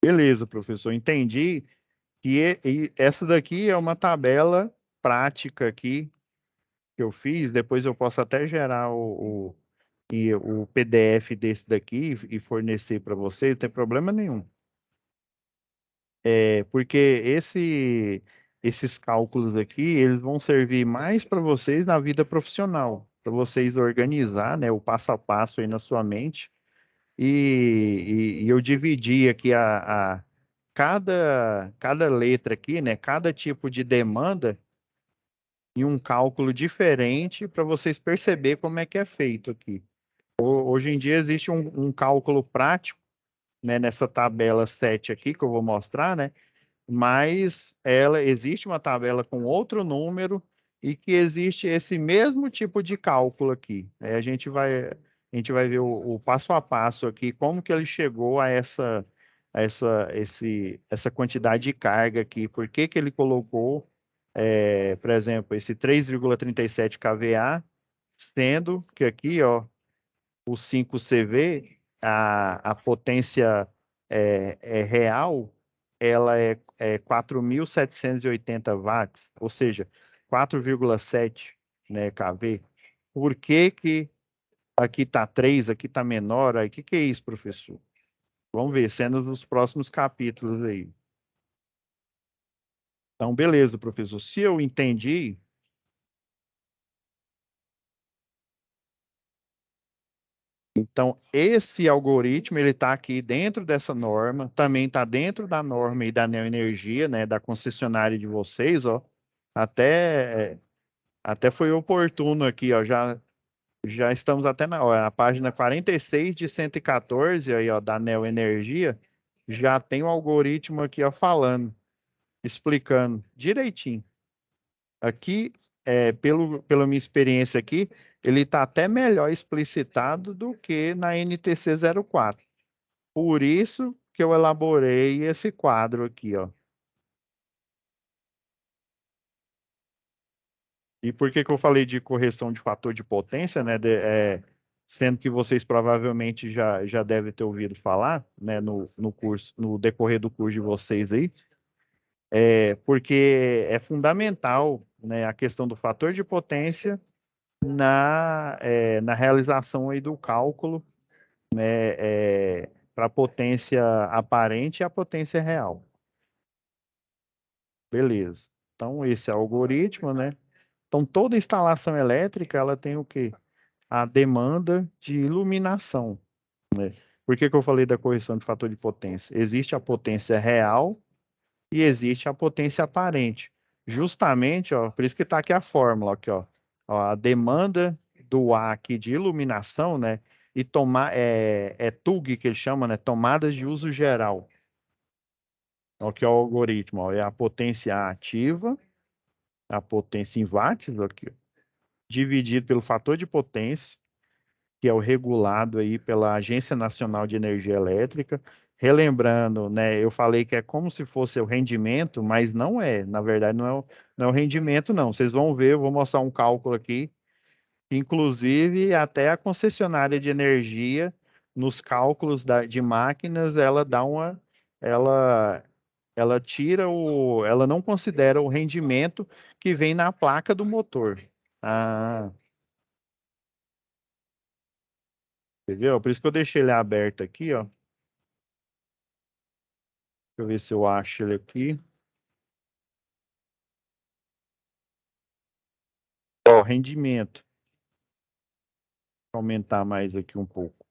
Beleza, professor. Entendi que essa daqui é uma tabela prática aqui que eu fiz. Depois eu posso até gerar o PDF desse daqui e fornecer para vocês, não tem problema nenhum. Porque esses cálculos aqui, eles vão servir mais para vocês na vida profissional, para vocês organizar, né, o passo a passo aí na sua mente. E eu dividi aqui cada letra aqui, né, cada tipo de demanda em um cálculo diferente para vocês perceberem como é que é feito aqui. Hoje em dia existe um cálculo prático, né, nessa tabela 7 aqui que eu vou mostrar, né? Mas existe uma tabela com outro número e que existe esse mesmo tipo de cálculo aqui. A gente vai ver o passo a passo aqui, como que ele chegou a essa quantidade de carga aqui, por que que ele colocou, por exemplo, esse 3,37 kVA, sendo que aqui, ó, o 5 CV, a potência real, ela é 4.780 watts, ou seja, 4,7, né, kV. Por que que aqui está 3, aqui está menor? Aí, o que é isso, professor? Vamos ver, cenas nos próximos capítulos aí. Então, beleza, professor. Se eu entendi, então, esse algoritmo, ele está aqui dentro dessa norma, também está dentro da norma e da Neoenergia, né, da concessionária de vocês, ó. Até foi oportuno aqui, ó, já estamos até na página 46 de 114, aí, ó, da Neoenergia, já tem o algoritmo aqui, ó, falando, explicando direitinho. Aqui, pela minha experiência aqui, ele está até melhor explicitado do que na NTC 04. Por isso que eu elaborei esse quadro aqui, ó. E por que que eu falei de correção de fator de potência, né? Sendo que vocês provavelmente já devem ter ouvido falar, né, no curso, no decorrer do curso de vocês aí. porque é fundamental, né, a questão do fator de potência na realização aí do cálculo, né, para a potência aparente e a potência real. Beleza. Então, esse é o algoritmo, né? Então, toda instalação elétrica, ela tem o quê? A demanda de iluminação, né? Por que que eu falei da correção de fator de potência? Existe a potência real e existe a potência aparente. Justamente, ó, por isso que está aqui a fórmula, aqui, ó. Ó, a demanda do A aqui de iluminação, né? E tomar é TUG que ele chama, né? Tomadas de uso geral. Ó, que é o algoritmo, ó, é a potência ativa, a potência em watts, aqui, ó, dividido pelo fator de potência, que é o regulado aí pela Agência Nacional de Energia Elétrica. Relembrando, né, eu falei que é como se fosse o rendimento, mas não é, na verdade não é o rendimento não. Vocês vão ver, eu vou mostrar um cálculo aqui, inclusive até a concessionária de energia, nos cálculos de máquinas, ela ela tira ela não considera o rendimento que vem na placa do motor. Ah, entendeu? Por isso que eu deixei ele aberto aqui, ó. Deixa eu ver se eu acho ele aqui. Ó, rendimento. Vou aumentar mais aqui um pouco.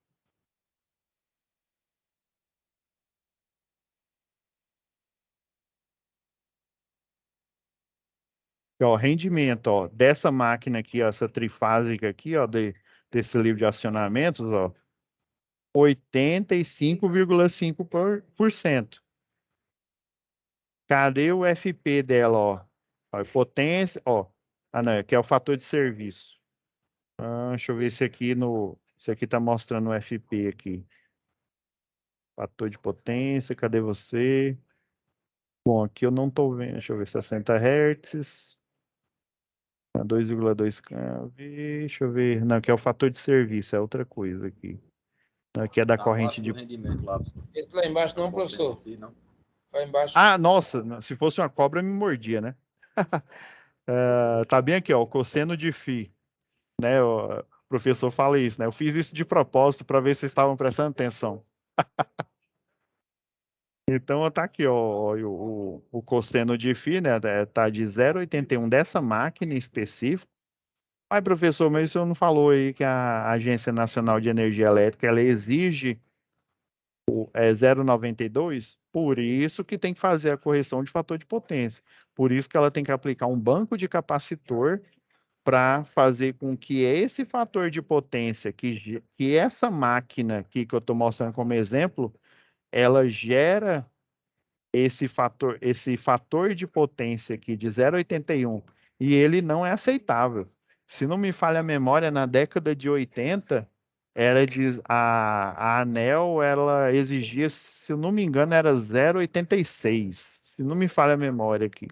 Ó, rendimento, ó, dessa máquina aqui, ó, essa trifásica aqui, ó, desse livro de acionamentos, ó, 85,5%. Cadê o FP dela, ó? Ó, potência, ó. Ah, não, aqui é o fator de serviço. Deixa eu ver se aqui se aqui tá mostrando o FP aqui. Fator de potência, cadê você? Bom, aqui eu não tô vendo, deixa eu ver, 60 Hz, 2,2 kV, deixa eu ver, não, aqui é o fator de serviço, é outra coisa aqui. Aqui é da corrente de... rendimento lá. Esse lá embaixo não, professor. Não. Lá embaixo. Ah, nossa, se fosse uma cobra me mordia, né? Tá bem aqui, ó, o cosseno de φ, né? O professor fala isso, né? Eu fiz isso de propósito para ver se vocês estavam prestando atenção. Então, tá aqui, ó, o cosseno de φ, né? Tá de 0,81 dessa máquina em específico. Ai, professor, mas o senhor não falou aí que a Agência Nacional de Energia Elétrica, ela exige 0,92? Por isso que tem que fazer a correção de fator de potência. Por isso que ela tem que aplicar um banco de capacitor para fazer com que esse fator de potência, que essa máquina aqui que eu estou mostrando como exemplo, ela gera esse fator de potência aqui de 0,81 e ele não é aceitável. Se não me falha a memória, na década de 80, a ANEEL ela exigia, se eu não me engano, era 0,86. Se não me falha a memória aqui.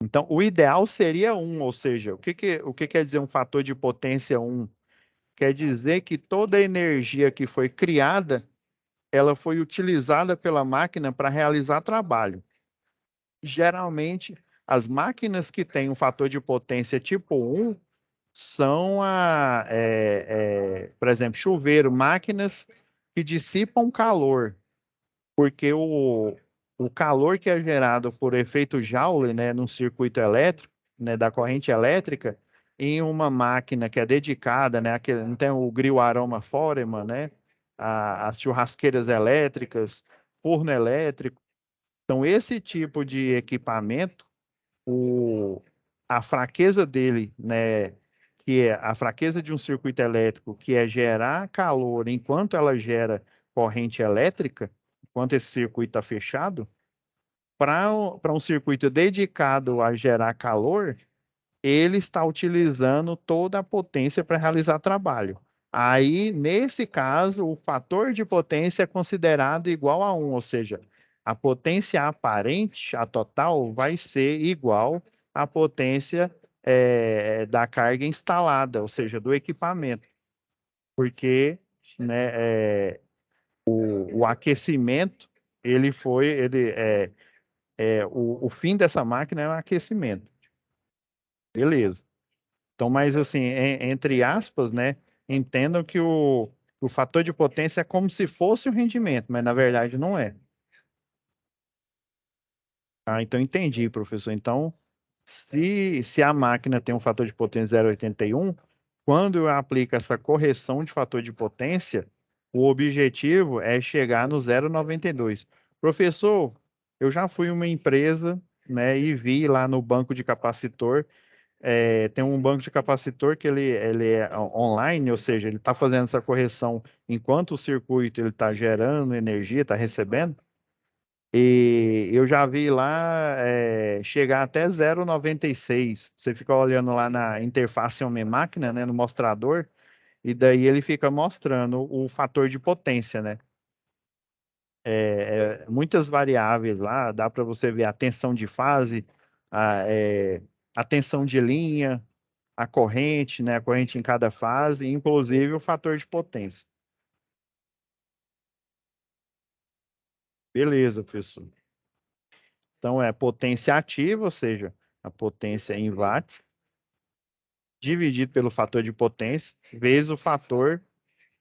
Então, o ideal seria 1, ou seja, o que quer dizer um fator de potência 1? Quer dizer que toda a energia que foi criada, ela foi utilizada pela máquina para realizar trabalho. Geralmente, as máquinas que têm um fator de potência tipo 1 são, por exemplo, chuveiro, máquinas que dissipam calor, porque o calor que é gerado por efeito Joule, né, no circuito elétrico, né, da corrente elétrica, em uma máquina que é dedicada, né, não tem o grill aroma Foreman, né, as churrasqueiras elétricas, forno elétrico. Então, esse tipo de equipamento, a fraqueza dele, né, que é a fraqueza de um circuito elétrico, que é gerar calor enquanto ela gera corrente elétrica, enquanto esse circuito está fechado, para um circuito dedicado a gerar calor, ele está utilizando toda a potência para realizar trabalho. Aí, nesse caso, o fator de potência é considerado igual a 1, ou seja, a potência aparente, a total, vai ser igual à potência da carga instalada, ou seja, do equipamento, porque, né, o aquecimento ele o fim dessa máquina é o aquecimento. Beleza. Então, mas assim, entre aspas, né, entendam que o fator de potência é como se fosse o rendimento, mas na verdade não é. Ah, então entendi, professor. Então, se a máquina tem um fator de potência 0,81, quando eu aplico essa correção de fator de potência, o objetivo é chegar no 0,92. Professor, eu já fui em uma empresa, né, e vi lá no banco de capacitor, tem um banco de capacitor que ele é online, ou seja, ele está fazendo essa correção enquanto o circuito ele está gerando energia, está recebendo. E eu já vi lá chegar até 0,96. Você fica olhando lá na interface homem-máquina, né, no mostrador, e daí ele fica mostrando o fator de potência, né? Muitas variáveis lá, dá para você ver a tensão de fase, a tensão de linha, a corrente, né, a corrente em cada fase, inclusive o fator de potência. Beleza, professor. Então é potência ativa, ou seja, a potência em watts, dividido pelo fator de potência, vezes o fator,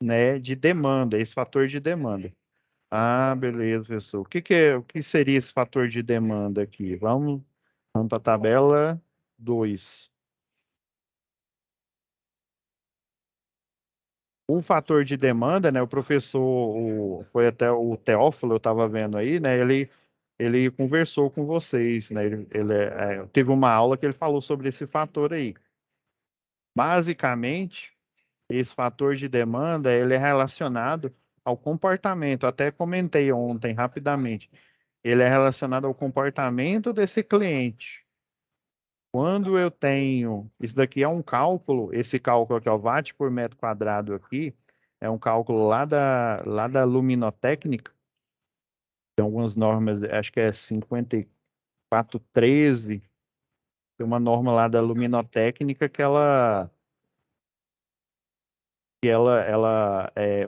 né, de demanda, esse fator de demanda. Ah, beleza, professor. O que seria esse fator de demanda aqui? Vamos para a tabela 2. O fator de demanda, né, o professor, foi até o Teófilo, eu estava vendo aí, né, ele conversou com vocês, né, teve uma aula que ele falou sobre esse fator aí. Basicamente, esse fator de demanda, ele é relacionado ao comportamento, até comentei ontem rapidamente, ele é relacionado ao comportamento desse cliente. Quando eu tenho, isso daqui é um cálculo, esse cálculo aqui, ó, watt por metro quadrado aqui, é um cálculo lá da luminotécnica, tem algumas normas, acho que é 5413, tem uma norma lá da luminotécnica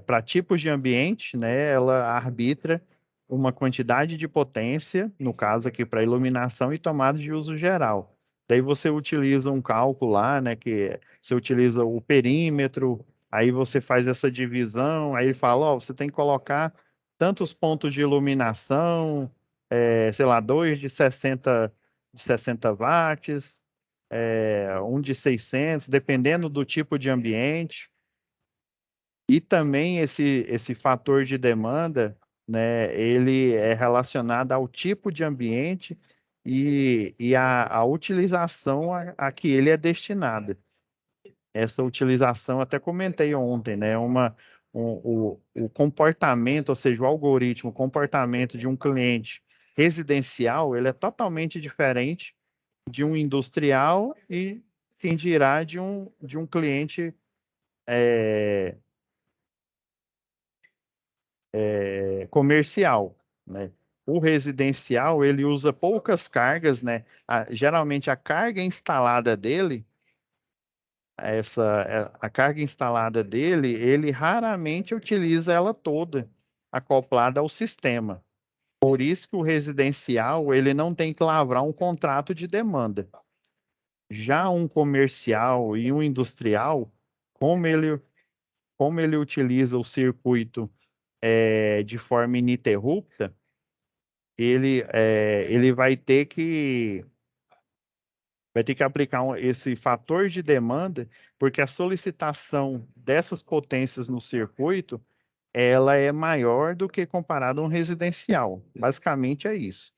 para tipos de ambiente, né, ela arbitra uma quantidade de potência, no caso aqui para iluminação e tomada de uso geral. Daí você utiliza um cálculo lá, né, que você utiliza o perímetro, aí você faz essa divisão, aí ele fala, ó, você tem que colocar tantos pontos de iluminação, sei lá, dois de 60 watts, um de 600, dependendo do tipo de ambiente. E também esse fator de demanda, né, ele é relacionado ao tipo de ambiente e a utilização a que ele é destinado. Essa utilização, até comentei ontem, né, o comportamento, ou seja, o algoritmo, o comportamento de um cliente residencial, ele é totalmente diferente de um industrial e quem dirá de um cliente comercial, né? O residencial, ele usa poucas cargas, né? Geralmente a carga instalada dele, a carga instalada dele, ele raramente utiliza ela toda acoplada ao sistema. Por isso que o residencial, ele não tem que lavrar um contrato de demanda. Já um comercial e um industrial, como ele utiliza o circuito de forma ininterrupta, ele vai ter que aplicar esse fator de demanda, porque a solicitação dessas potências no circuito, ela é maior do que comparado a um residencial. Basicamente é isso.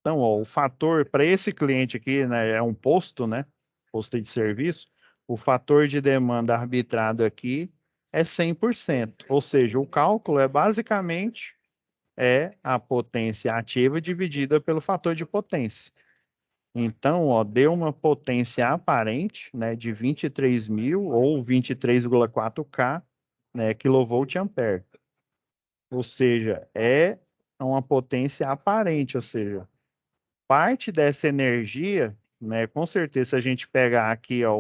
Então, ó, o fator para esse cliente aqui, né, é um posto, né, posto de serviço, o fator de demanda arbitrado aqui é 100%. Ou seja, o cálculo é basicamente a potência ativa dividida pelo fator de potência. Então, ó, deu uma potência aparente, né, de 23.000 ou 23,4 né, quilovolt-ampere. Ou seja, é uma potência aparente, ou seja, parte dessa energia, né, com certeza, se a gente pegar aqui, ó,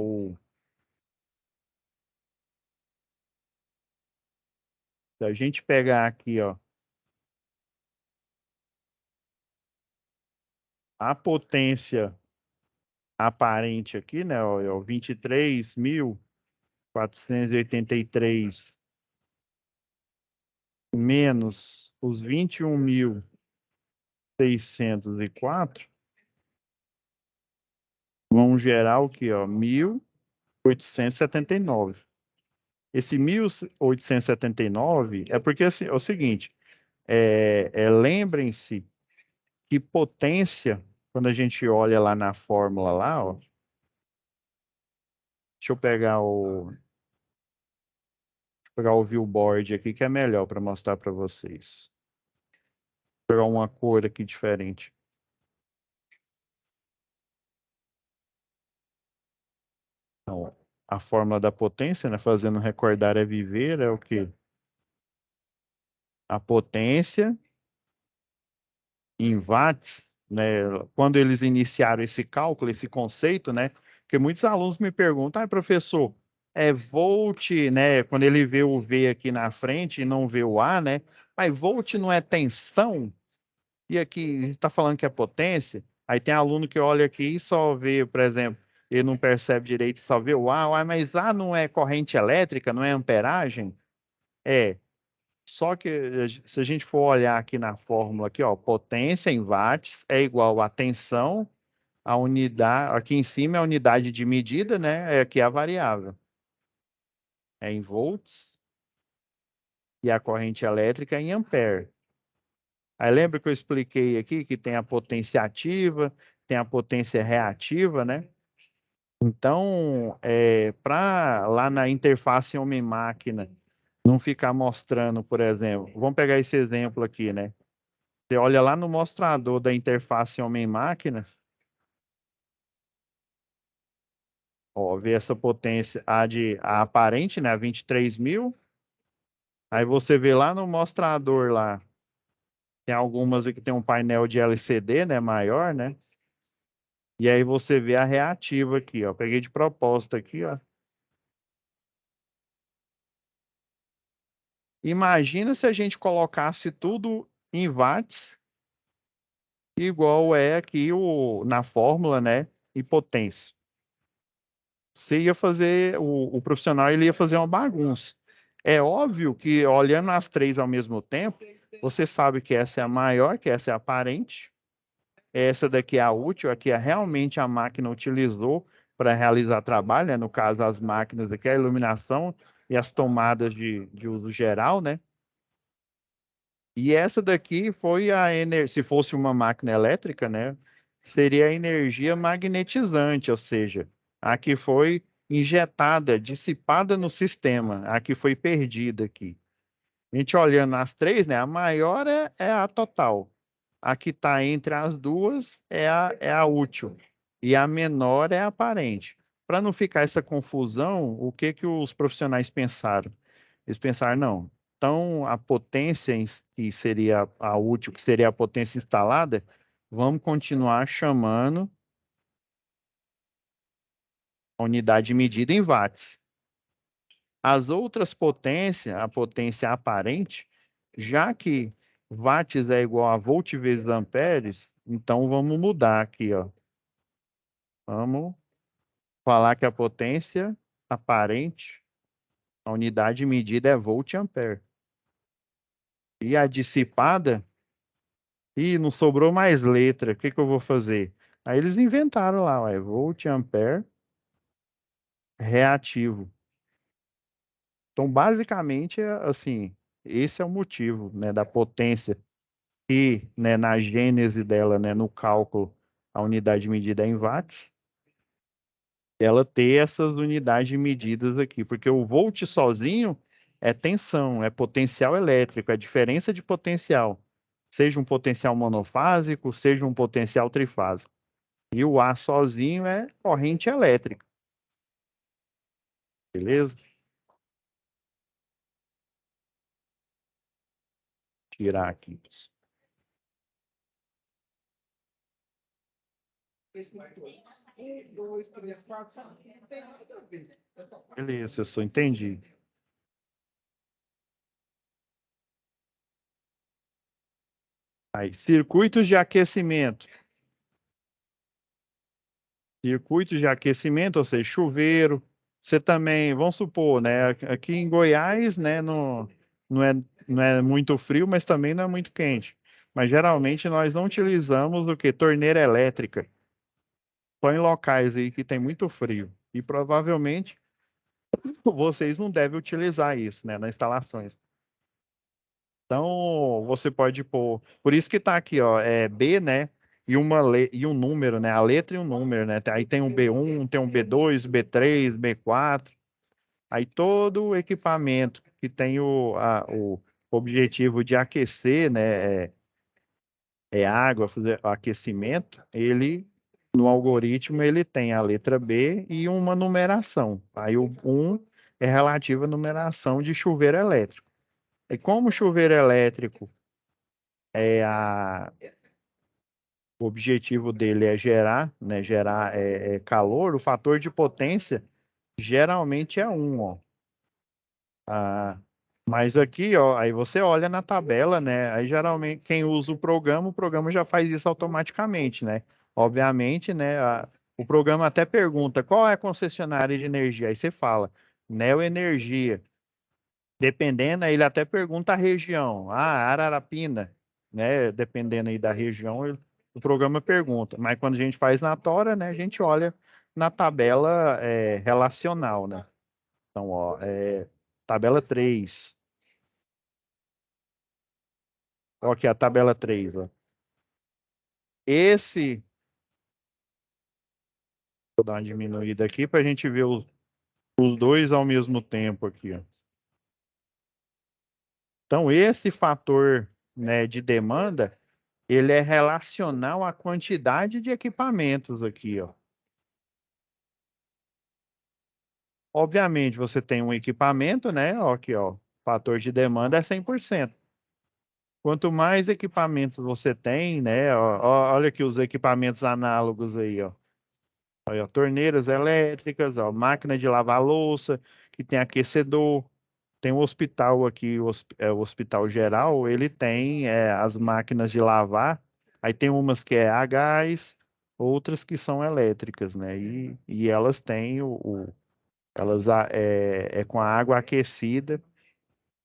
Se a gente pegar aqui, ó, a potência aparente aqui, né, ó, é o 23.483 menos os 21.604 vão gerar o quê, ó? 1.879. Esse 1.879 é porque assim, é o seguinte, lembrem-se que potência, quando a gente olha lá na fórmula lá, ó, deixa eu pegar o viewboard aqui que é melhor para mostrar para vocês. Vou pegar uma cor aqui diferente. Então, a fórmula da potência, né, fazendo recordar é viver, é o quê? A potência em watts, né? Quando eles iniciaram esse cálculo, esse conceito, né? Porque muitos alunos me perguntam, professor, é volt, né? Quando ele vê o V aqui na frente e não vê o A, né? Mas volt não é tensão? E aqui está falando que é potência? Aí tem aluno que olha aqui e só vê, por exemplo, ele não percebe direito, só vê o A, mas A não é corrente elétrica, não é amperagem? É. Só que se a gente for olhar aqui na fórmula aqui, ó, potência em watts é igual a tensão, a unidade, aqui em cima é a unidade de medida, né? Aqui é a variável. É em volts e a corrente elétrica é em ampere. Aí lembra que eu expliquei aqui que tem a potência ativa, tem a potência reativa, né? Então, para lá na interface homem-máquina não ficar mostrando, por exemplo, vamos pegar esse exemplo aqui, né? Você olha lá no mostrador da interface homem-máquina, ó, vê essa potência, a aparente, né, a 23.000. Aí você vê lá no mostrador lá, tem algumas que tem um painel de LCD, né, maior, né? E aí você vê a reativa aqui, ó. Peguei de propósito aqui, ó. Imagina se a gente colocasse tudo em watts, igual é aqui na fórmula, né, em potência. Você ia fazer, o profissional ele ia fazer uma bagunça. É óbvio que olhando as três ao mesmo tempo, você sabe que essa é a maior, que essa é a aparente, essa daqui é a útil, aqui é realmente a máquina utilizou para realizar trabalho, né? No caso as máquinas aqui, a iluminação e as tomadas de uso geral, né? E essa daqui foi a energia, se fosse uma máquina elétrica, né? Seria a energia magnetizante, ou seja, a que foi injetada, dissipada no sistema, a que foi perdida aqui. A gente olhando as três, né? A maior é a total. A que está entre as duas é a útil. E a menor é a aparente. Para não ficar essa confusão, o que que os profissionais pensaram? Eles pensaram, não. Então, a potência que seria a útil, que seria a potência instalada, vamos continuar chamando a unidade medida em watts. As outras potências, a potência aparente, já que watts é igual a volt vezes amperes, então vamos mudar aqui, ó. Vamos falar que a potência aparente, a unidade medida é volt ampere. E a dissipada, não sobrou mais letra, o que que eu vou fazer? Aí eles inventaram lá, ó, volt ampere reativo. Então, basicamente, assim, esse é o motivo, né, da potência e, né, na gênese dela, né, no cálculo, a unidade medida é em watts, ela ter essas unidades medidas aqui, porque o volt sozinho é tensão, é potencial elétrico, é diferença de potencial, seja um potencial monofásico, seja um potencial trifásico. E o A sozinho é corrente elétrica, beleza? Tirar aqui. Um, dois, três, quatro, cinco. Não tem nada a ver. Beleza, eu só entendi. Aí, circuitos de aquecimento. Circuitos de aquecimento, ou seja, chuveiro. Você também, vamos supor, né? Aqui em Goiás, né, não é, não é muito frio, mas também não é muito quente. Mas geralmente nós não utilizamos o que? Torneira elétrica. Só em locais aí que tem muito frio. E provavelmente vocês não devem utilizar isso, né, nas instalações. Então, você pode pôr. Por isso que tá aqui, ó, é B, né? E um número, né? A letra e um número, né? Aí tem um B1, tem um B2, B3, B4. Aí todo o equipamento que tem o objetivo de aquecer, né? É água, fazer aquecimento, ele, no algoritmo, ele tem a letra B e uma numeração. Aí o 1 é relativo à numeração de chuveiro elétrico. E como o chuveiro elétrico o objetivo dele é gerar, né, gerar calor, o fator de potência geralmente é 1, ó. Ah, mas aqui, ó, aí você olha na tabela, né? Aí geralmente quem usa o programa já faz isso automaticamente, né? Obviamente, né? O programa até pergunta qual é a concessionária de energia. Aí você fala, Neoenergia. Dependendo, aí ele até pergunta a região. Ah, Ararapina, né? Dependendo aí da região, o programa pergunta. Mas quando a gente faz na Tora, né? A gente olha na tabela relacional, né? Então, ó, tabela 3. Ó, aqui a tabela 3, ó. Esse, vou dar uma diminuída aqui para a gente ver os dois ao mesmo tempo aqui, ó. Então, esse fator, né, de demanda, ele é relacional à quantidade de equipamentos aqui, ó. Obviamente, você tem um equipamento, né? Ó, aqui, ó, fator de demanda é 100%. Quanto mais equipamentos você tem, né? Olha aqui os equipamentos análogos aí, ó. Olha, ó, torneiras elétricas, ó, máquina de lavar louça, que tem aquecedor. Tem um hospital aqui, o Hospital Geral, ele tem as máquinas de lavar. Aí tem umas que é a gás, outras que são elétricas, né? E elas têm elas com a água aquecida.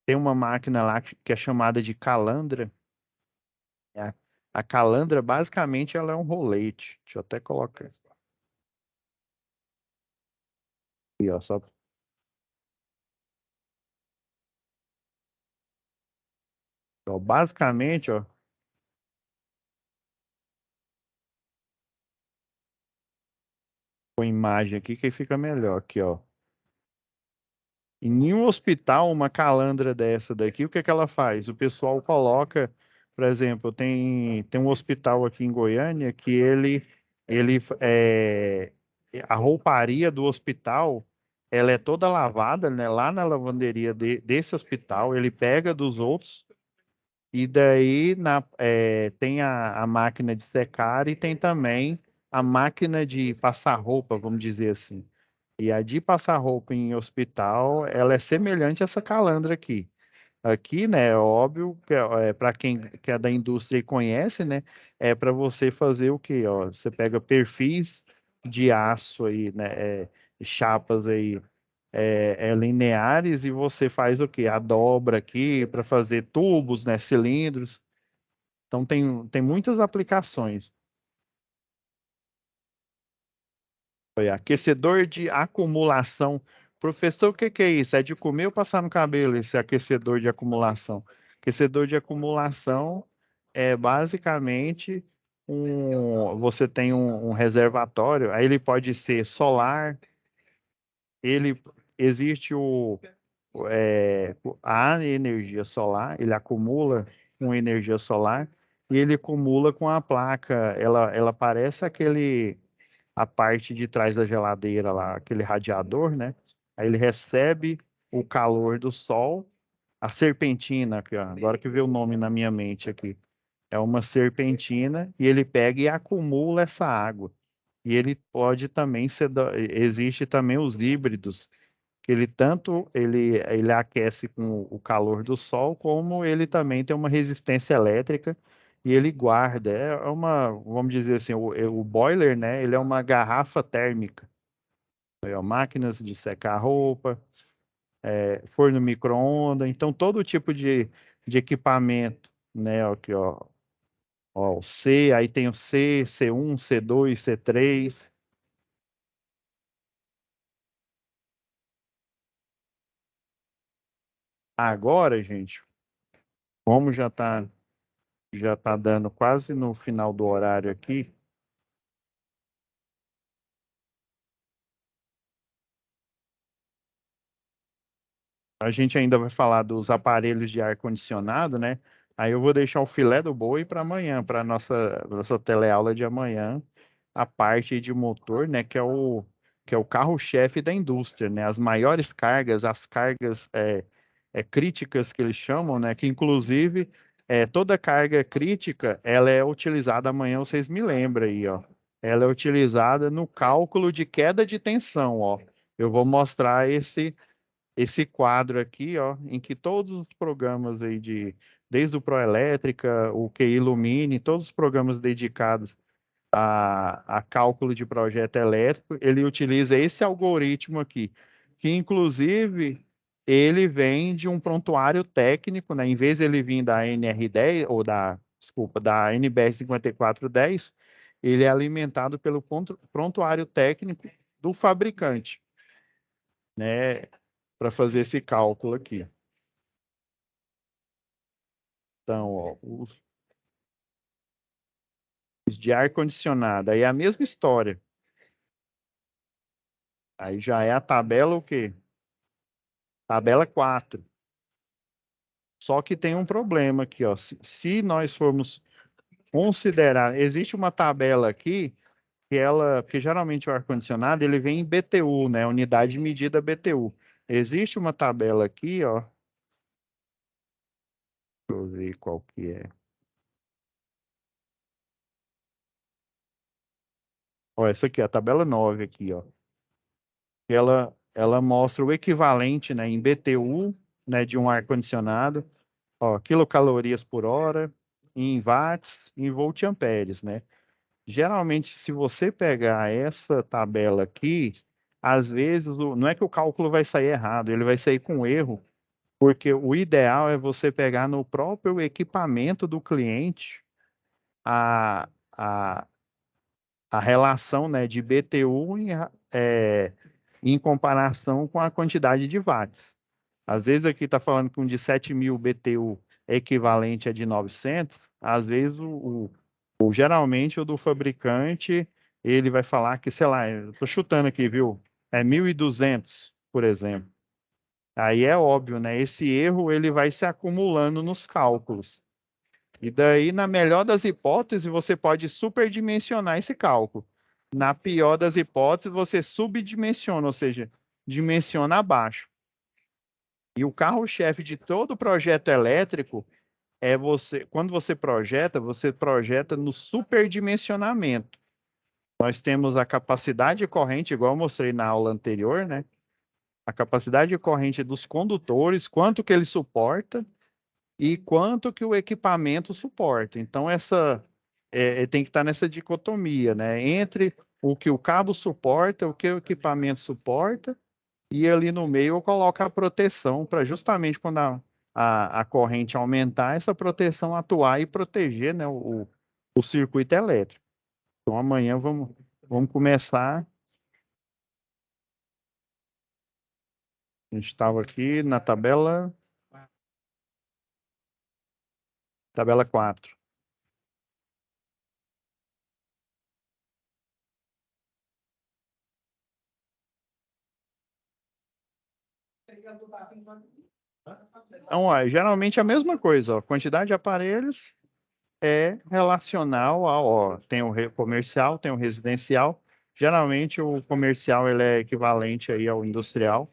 Tem uma máquina lá que é chamada de calandra. A, a calandra, basicamente, ela é um rolete. Deixa eu até colocar aqui, ó, só ó, basicamente, ó, com imagem aqui que fica melhor aqui, ó. Em nenhum hospital, uma calandra dessa daqui, o que que ela faz? O pessoal coloca, por exemplo, tem um hospital aqui em Goiânia que ele a rouparia do hospital, ela é toda lavada, né? Lá na lavanderia desse hospital, ele pega dos outros e daí tem a máquina de secar e tem também a máquina de passar roupa, vamos dizer assim. E a de passar roupa em hospital, ela é semelhante a essa calandra aqui. Aqui, né, é óbvio que para quem que é da indústria e conhece, né, é para você fazer o quê? Ó, você pega perfis de aço aí, né, chapas aí lineares e você faz o quê? A dobra aqui para fazer tubos, né, cilindros. Então tem muitas aplicações. Foi aquecedor de acumulação. Professor, o que que é isso? É de comer ou passar no cabelo esse aquecedor de acumulação? Aquecedor de acumulação é basicamente você tem um reservatório, aí ele pode ser solar, ele existe a energia solar, ele acumula com energia solar e ele acumula com a placa, ela parece a parte de trás da geladeira lá, aquele radiador, né? Aí ele recebe o calor do sol, a serpentina, aqui, ó, agora que veio o nome na minha mente aqui, é uma serpentina e ele pega e acumula essa água. E ele pode também existe também os híbridos, que ele aquece com o calor do sol, como ele também tem uma resistência elétrica e ele guarda. É uma, vamos dizer assim, o boiler, né? Ele é uma garrafa térmica. Máquinas de secar roupa, forno micro-ondas, então todo tipo de equipamento, né? Aqui, ó, o C, aí tem o C, C1, C2, C3. Agora, gente, como já tá dando quase no final do horário aqui, a gente ainda vai falar dos aparelhos de ar-condicionado, né? Aí eu vou deixar o filé do boi para amanhã, para nossa teleaula de amanhã, a parte de motor, né? Que é o carro-chefe da indústria, né? As maiores cargas, as cargas críticas que eles chamam, né? Que inclusive toda carga crítica, ela é utilizada amanhã, vocês me lembram aí, ó. Ela é utilizada no cálculo de queda de tensão, ó. Eu vou mostrar esse quadro aqui, ó, em que todos os programas aí desde o Proelétrica, o QI Lumine, todos os programas dedicados a cálculo de projeto elétrico, ele utiliza esse algoritmo aqui, que inclusive ele vem de um prontuário técnico, né? Em vez de ele vir da NR10 ou desculpa, da NBR 5410, ele é alimentado pelo prontuário técnico do fabricante, né? Para fazer esse cálculo aqui. Então, ó, os de ar-condicionado, aí é a mesma história. Aí já é a tabela o quê? Tabela 4. Só que tem um problema aqui, ó. Se nós formos considerar, existe uma tabela aqui porque geralmente o ar-condicionado ele vem em BTU, né? Unidade de medida BTU. Existe uma tabela aqui, ó. Deixa eu ver qual que é. Ó, essa aqui, a tabela 9 aqui, ó. Ela mostra o equivalente, né, em BTU, né, de um ar-condicionado, ó, quilocalorias por hora, em watts, em volt-amperes, né? Geralmente, se você pegar essa tabela aqui, às vezes, não é que o cálculo vai sair errado, ele vai sair com erro, porque o ideal é você pegar no próprio equipamento do cliente a, a, a relação, né, de BTU em comparação com a quantidade de watts. Às vezes aqui está falando que um de 7.000 BTU é equivalente a de 900, às vezes geralmente o do fabricante, ele vai falar que, sei lá, eu estou chutando aqui, viu? É 1.200, por exemplo. Aí é óbvio, né? Esse erro ele vai se acumulando nos cálculos. E daí, na melhor das hipóteses, você pode superdimensionar esse cálculo. Na pior das hipóteses, você subdimensiona, ou seja, dimensiona abaixo. E o carro-chefe de todo projeto elétrico quando você projeta no superdimensionamento. Nós temos a capacidade corrente, igual eu mostrei na aula anterior, né? A capacidade corrente dos condutores, quanto que ele suporta e quanto que o equipamento suporta. Então, tem que estar nessa dicotomia, né? Entre o que o cabo suporta, o que o equipamento suporta, e ali no meio eu coloco a proteção para justamente quando a corrente aumentar, essa proteção atuar e proteger, né, o circuito elétrico. Então, amanhã vamos começar. A gente estava aqui na tabela 4. Então, ó, geralmente é a mesma coisa, ó, quantidade de aparelhos é relacional tem o comercial, tem o residencial. Geralmente o comercial ele é equivalente aí ao industrial.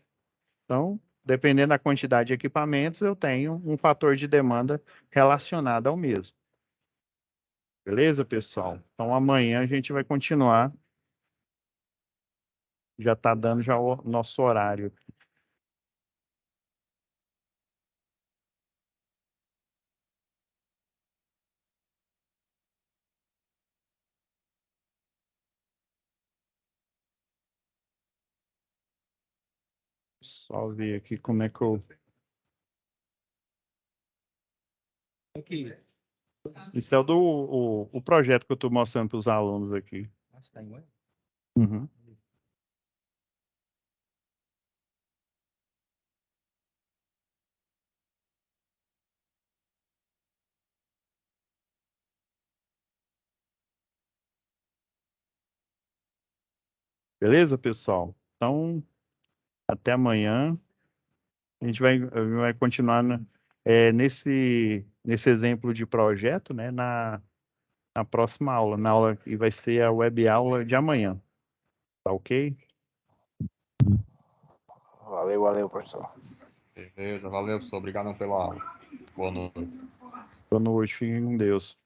Então, dependendo da quantidade de equipamentos, eu tenho um fator de demanda relacionado ao mesmo. Beleza, pessoal? Então amanhã a gente vai continuar. Já está dando já o nosso horário. Só ver aqui como é que eu... Aqui. Isso é o projeto que eu estou mostrando para os alunos aqui. Nossa, tá em Goiás? Uhum. Beleza, pessoal? Então, até amanhã. A gente vai continuar nesse exemplo de projeto, né, na próxima aula, na aula que vai ser a web aula de amanhã. Tá ok? Valeu, professor. Beleza, valeu, professor. Obrigado pela aula. Boa noite. Boa noite, fiquem com Deus.